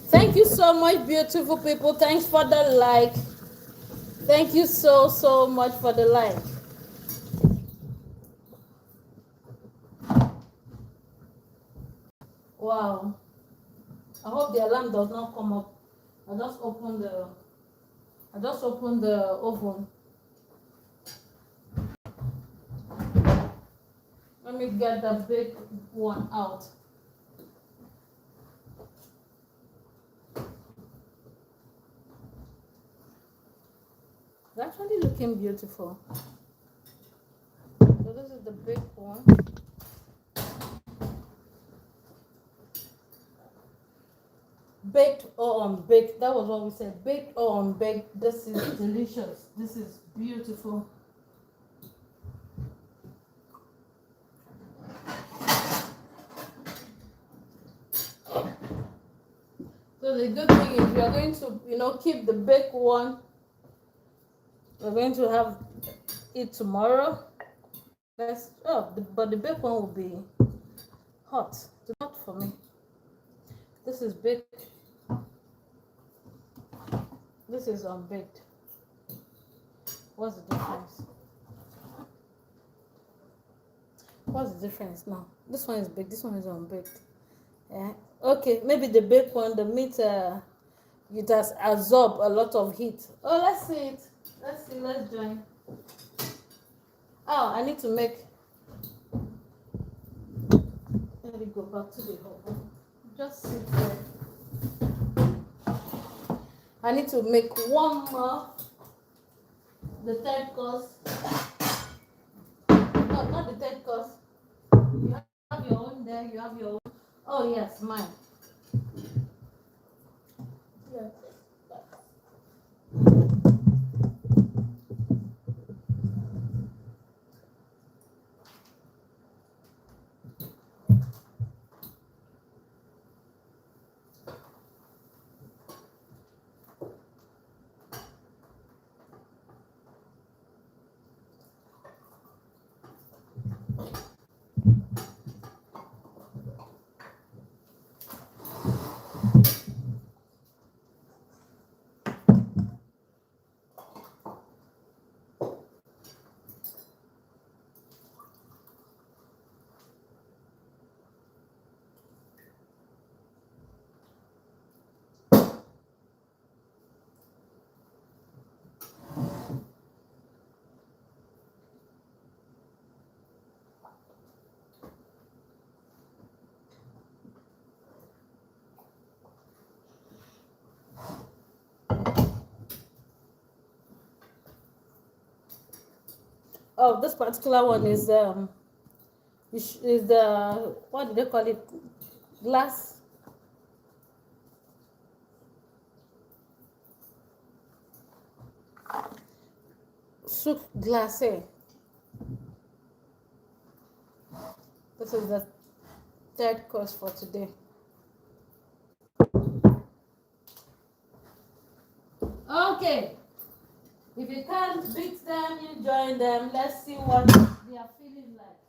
Thank you so much, beautiful people. Thanks for the like. Thank you so much for the like. Wow. I hope the alarm does not come up. I just opened the oven. Let me get the big one out. It's actually looking beautiful. So this is the big one. Baked or unbaked. That was what we said. Baked or unbaked. This is delicious. This is beautiful. So the good thing is we are going to, you know, keep the baked one. We're going to have it tomorrow. But the baked one will be hot. It's not for me. This is baked. This is unbaked. What's the difference? What's the difference now? This one is baked. This one is unbaked. Yeah. Okay, maybe the baked one, the meat, it has absorbed a lot of heat. Oh, let's see it. Let's see. Let's join. Oh, I need to make. Let me go back to the oven. Just sit there. I need to make one more. The third course. No, not the third course. You have your own there. You have your own. Oh yes, mine. Yes. Oh, this particular one is the, what do they call it? Glass. Soup glacé. This is the third course for today. Okay. If you can't beat them, you join them. Let's see what they are feeling like.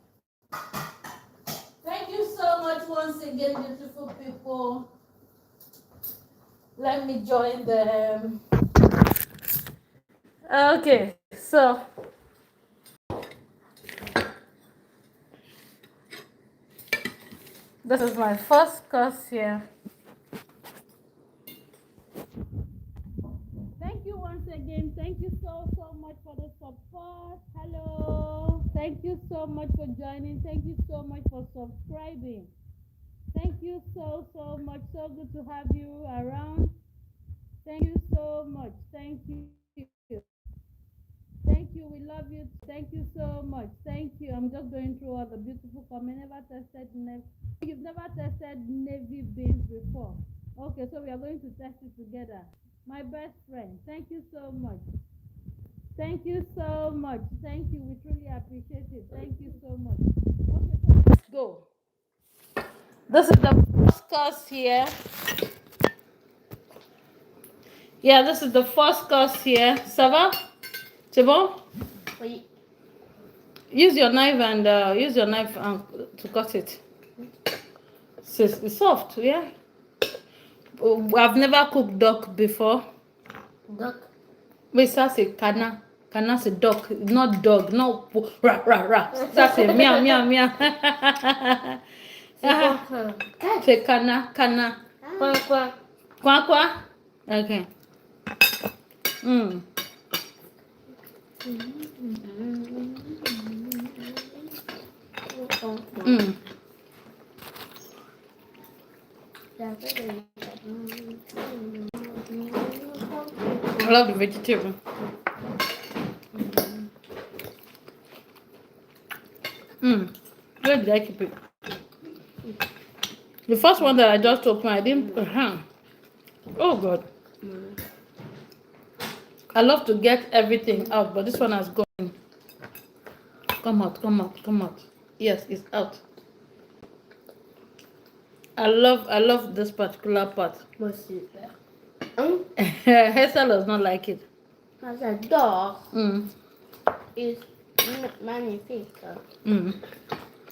Thank you so much once again, beautiful people. Let me join them. Okay, so this is my first course here. Thank you once again. Thank you so much for the support. Hello. Thank you so much for joining. Thank you so much for subscribing. Thank you so much. So good to have you around. Thank you so much. Thank you. Thank you. We love you. Thank you so much. Thank you. I'm just going through all the beautiful comments. You've never tested navy beans before. Okay, so we are going to test it together. My best friend. Thank you so much. Thank you so much. Thank you. We truly appreciate it. Thank you so much. Okay, so let's go. This is the first course here. Yeah, this is the first course here. Ça va? C'est bon? Oui. Use your knife to cut it. It's soft, yeah. I've never cooked duck before. Duck. Wait, ça c'est cana. Cana c'est duck, not dog, no rah rah rah. Ça c'est miam miam miam. C'est cana. Quoi? Quoi? Okay. Mm. Mm. I love the vegetable. Where did I keep it? The first one that I just opened, I didn't. Oh God. I love to get everything out, but this one has gone. Come out. Yes, it's out. I love this particular part. What's it there? Hazel does not like it. As a dog is magnifique.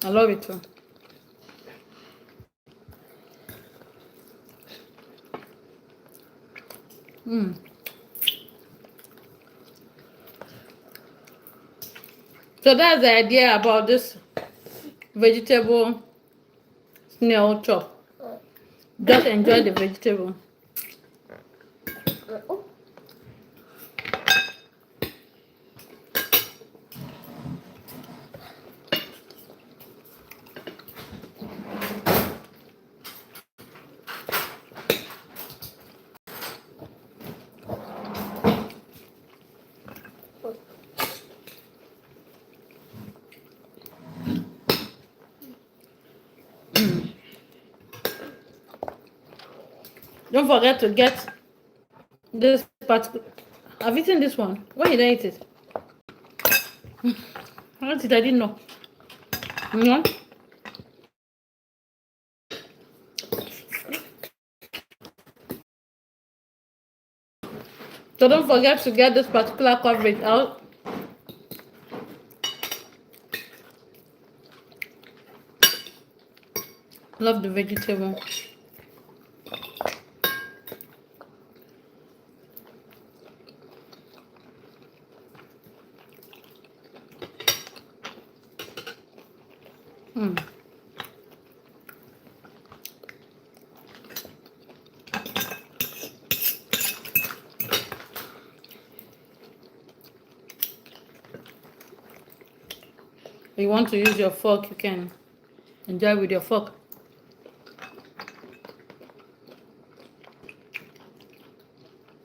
I love it too. So that's the idea about this vegetable snail chop. Just enjoy the vegetable. Don't forget to get this particular. I've eaten this one. Why did I eat it? I didn't know. No. So don't forget to get this particular coverage out. Love the vegetable. If you want to use your fork, you can enjoy with your fork.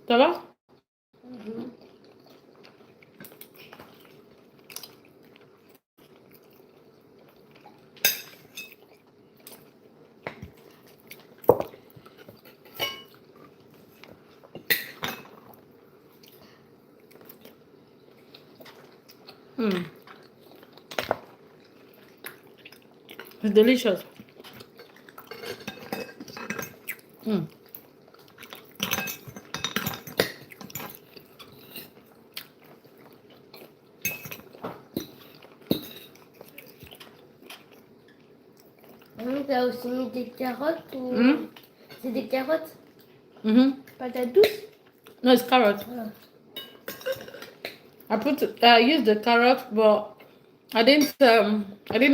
Ça va? Mm. It's delicious. Mm. T'as aussi mis des carottes ou... Mm. C'est des carottes? Patates douces? No, it's carrot. I used the carrot, but I didn't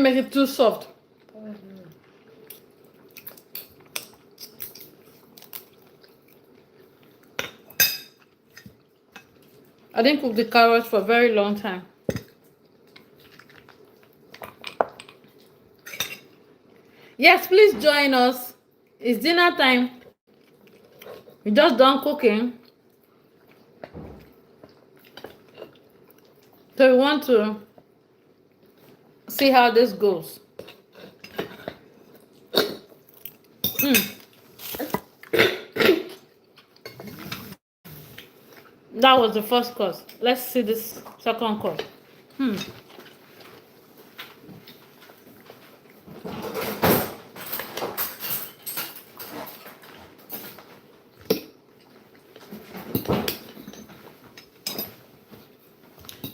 make it too soft. I didn't cook the carrots for a very long time. Yes, please join us. It's dinner time. We just done cooking. So we want to see how this goes. That was the first course. Let's see this second course.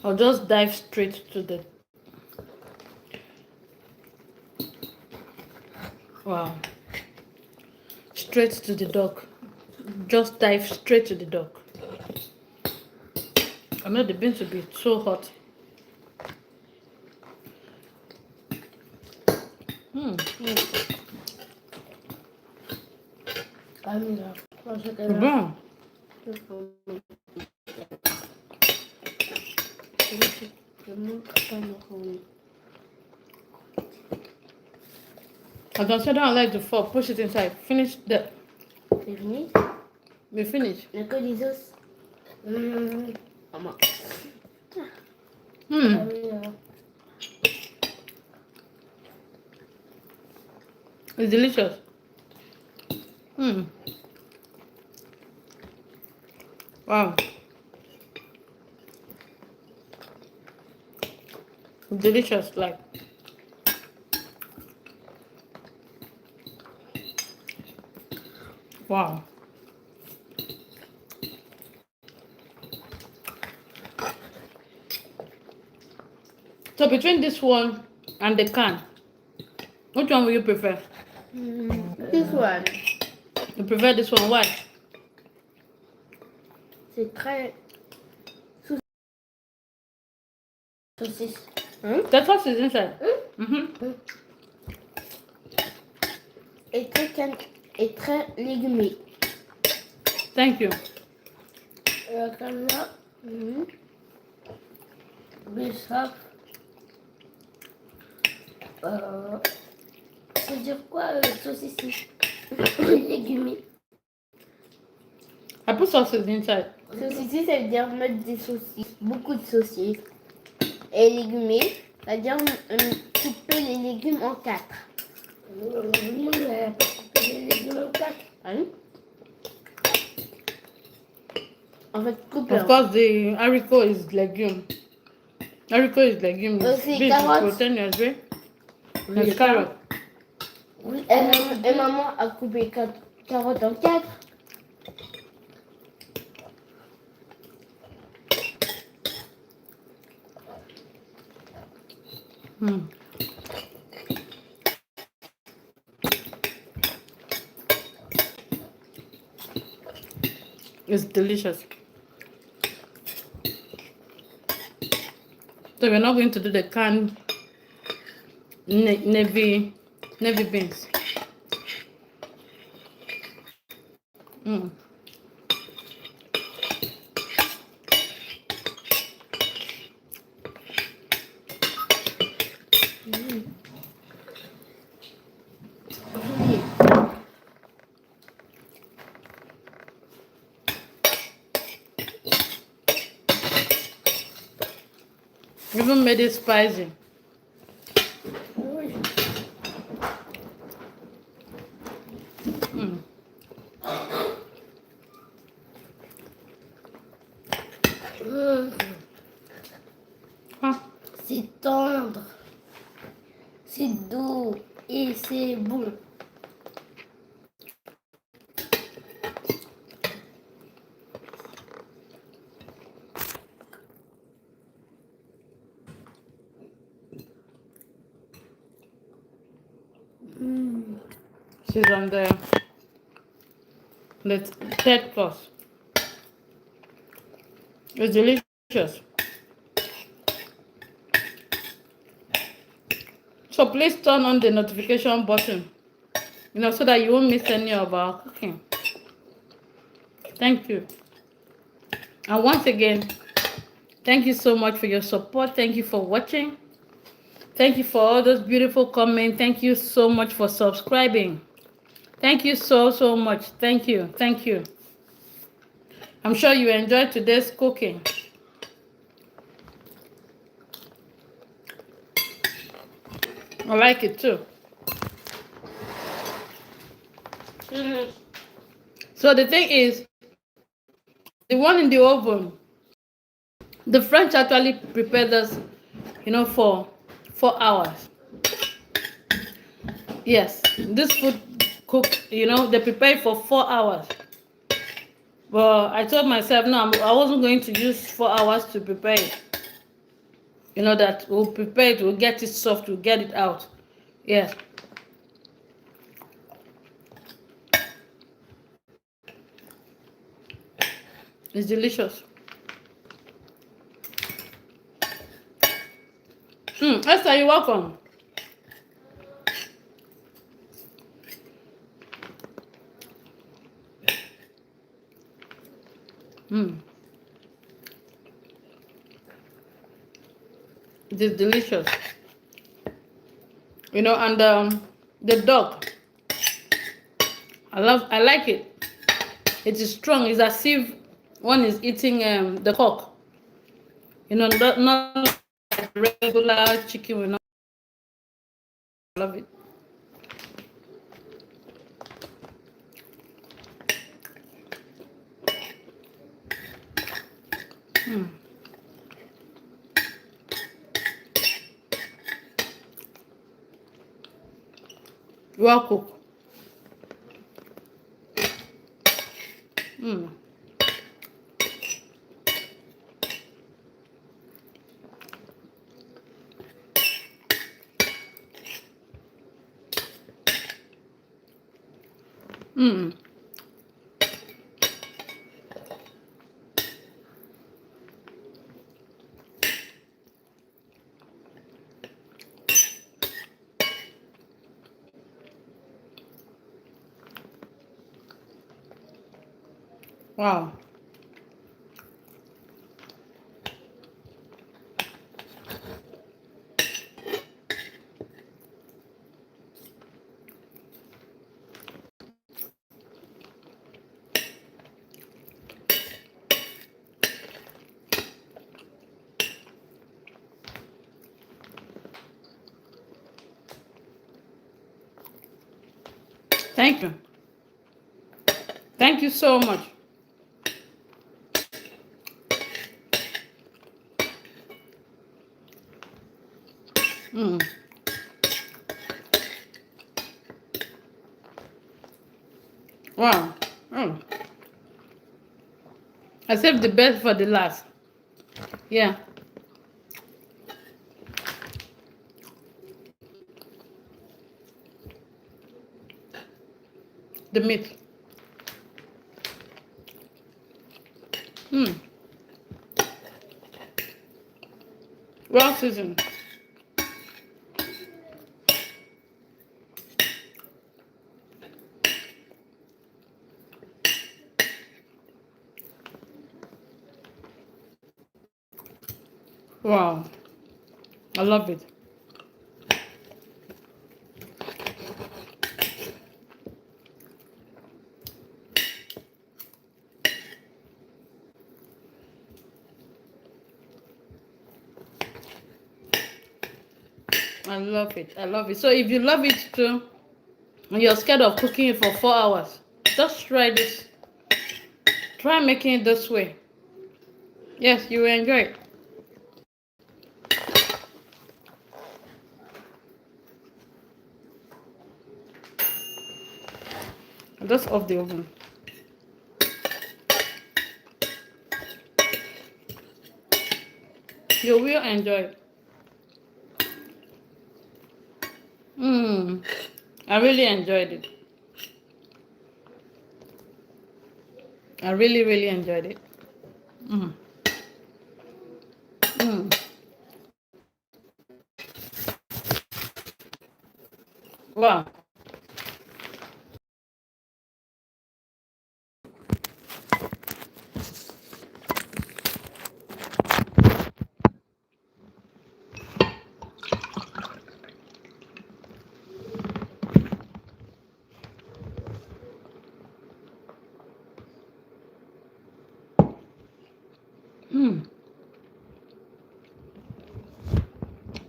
I'll just dive straight to the... Wow. Straight to the dog. Just dive straight to the dog. I know the beans will be so hot. Bon. Attention, don't let the fork. Push it inside. Finish the... C'est fini? We finish. Il y a que des os. Maman. It's delicious. Wow. Delicious, like. Wow. So between this one and the can, which one will you prefer? This one. You prefer this one? Why? C'est très... Saucisse. That's what is inside. Et très légumier. Thank you. Comme ça. Bissap. Ça veut dire quoi, saucisse? Légumier. I put sauces inside. Saucisse, ça veut dire mettre des saucisses. Beaucoup de saucisses. Et légumier, ça veut dire couper les légumes en 4. En fait, couper. Of course, the haricot is legume. Haricot is legume. C'est Big carotte. protein, yes, right? Oui, It's carrot. Oui, et maman a coupé 4 carottes en 4. It's delicious. So we're not going to do the canned navy beans. Even made it spicy. C'est tendre, c'est doux et c'est bon. She's on the third course. It's delicious. So please turn on the notification button, so that you won't miss any of our cooking. Thank you. And once again, thank you so much for your support. Thank you for watching. Thank you for all those beautiful comments. Thank you so much for subscribing. Thank you so much. Thank you. Thank you. I'm sure you enjoyed today's cooking. I like it too. So the thing is, the one in the oven, the French actually prepared this, for 4 hours. Yes, this food cooked, they prepared for 4 hours. But I told myself, no, I wasn't going to use 4 hours to prepare it. That we'll prepare it, we'll get it soft, we'll get it out. Yes. It's delicious. Esther, you're welcome. It is delicious. And the dog, I like it. It is strong. It's as if one is eating the cock. Not like regular chicken. I love it. Well cooked. Wow. Thank you. Thank you so much. Wow. I saved the best for the last. Yeah. The meat. Well seasoned. Wow. I love it. I love it. I love it. So if you love it too, and you're scared of cooking it for 4 hours, just try this. Try making it this way. Yes, you will enjoy it. Just off the oven. You will enjoy it. I really enjoyed it. I really, really enjoyed it. Wow.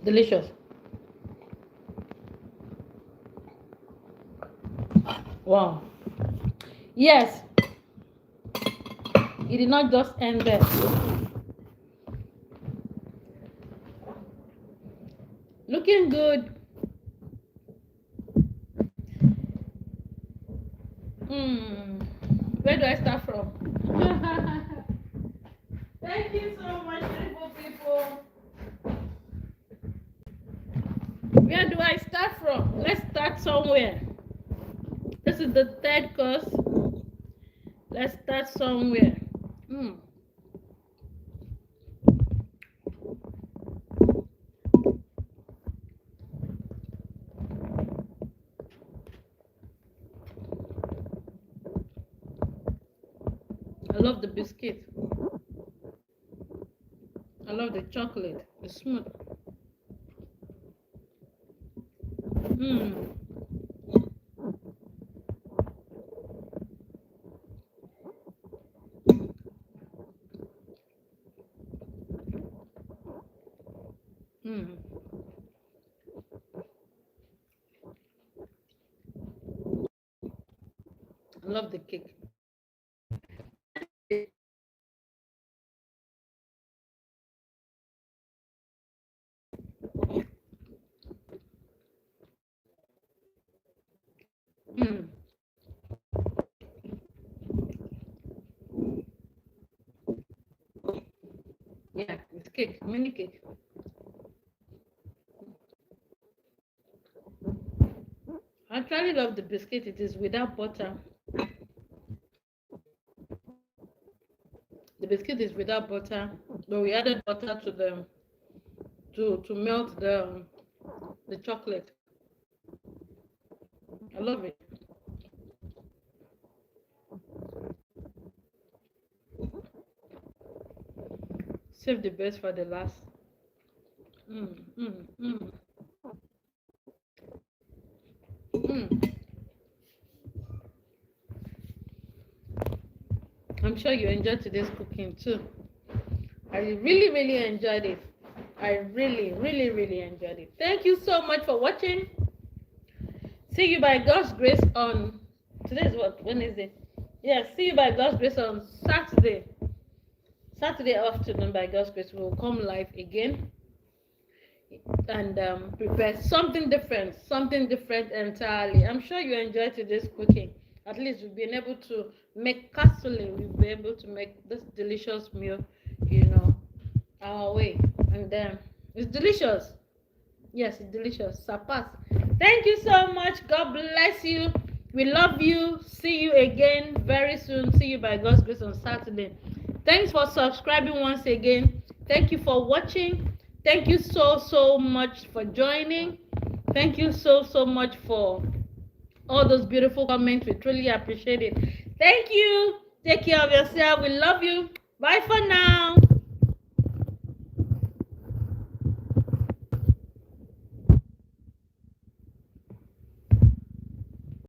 Delicious. Wow. Yes. It did not just end there. Looking good. Where do I start from? Thank you so much, beautiful people. Where do I start from? Let's start somewhere. This is the third course. Let's start somewhere. I love the biscuit. I love the chocolate. It's smooth. I love the cake. Yeah, it's cake, mini cake. I actually love the biscuit. It is without butter. The biscuit is without butter, but we added butter to the to melt the chocolate. I love it. Save the best for the last. I'm sure you enjoyed today's cooking too. I really, really enjoyed it. I really, really, really enjoyed it. Thank you so much for watching. See you by God's grace on today is what? When is it? Yeah, see you by God's grace on Saturday. Saturday afternoon by God's grace we'll come live again and prepare something different entirely. I'm sure you enjoyed today's cooking. At least we've been able to make cassoulet. We've been able to make this delicious meal, our way. And it's delicious. Yes, it's delicious. Surpass. Thank you so much. God bless you. We love you. See you again very soon. See you by God's grace on Saturday. Thanks for subscribing once again. Thank you for watching. Thank you so much for joining. Thank you so much for all those beautiful comments. We truly appreciate it. Thank you. Take care of yourself. We love you. Bye for now.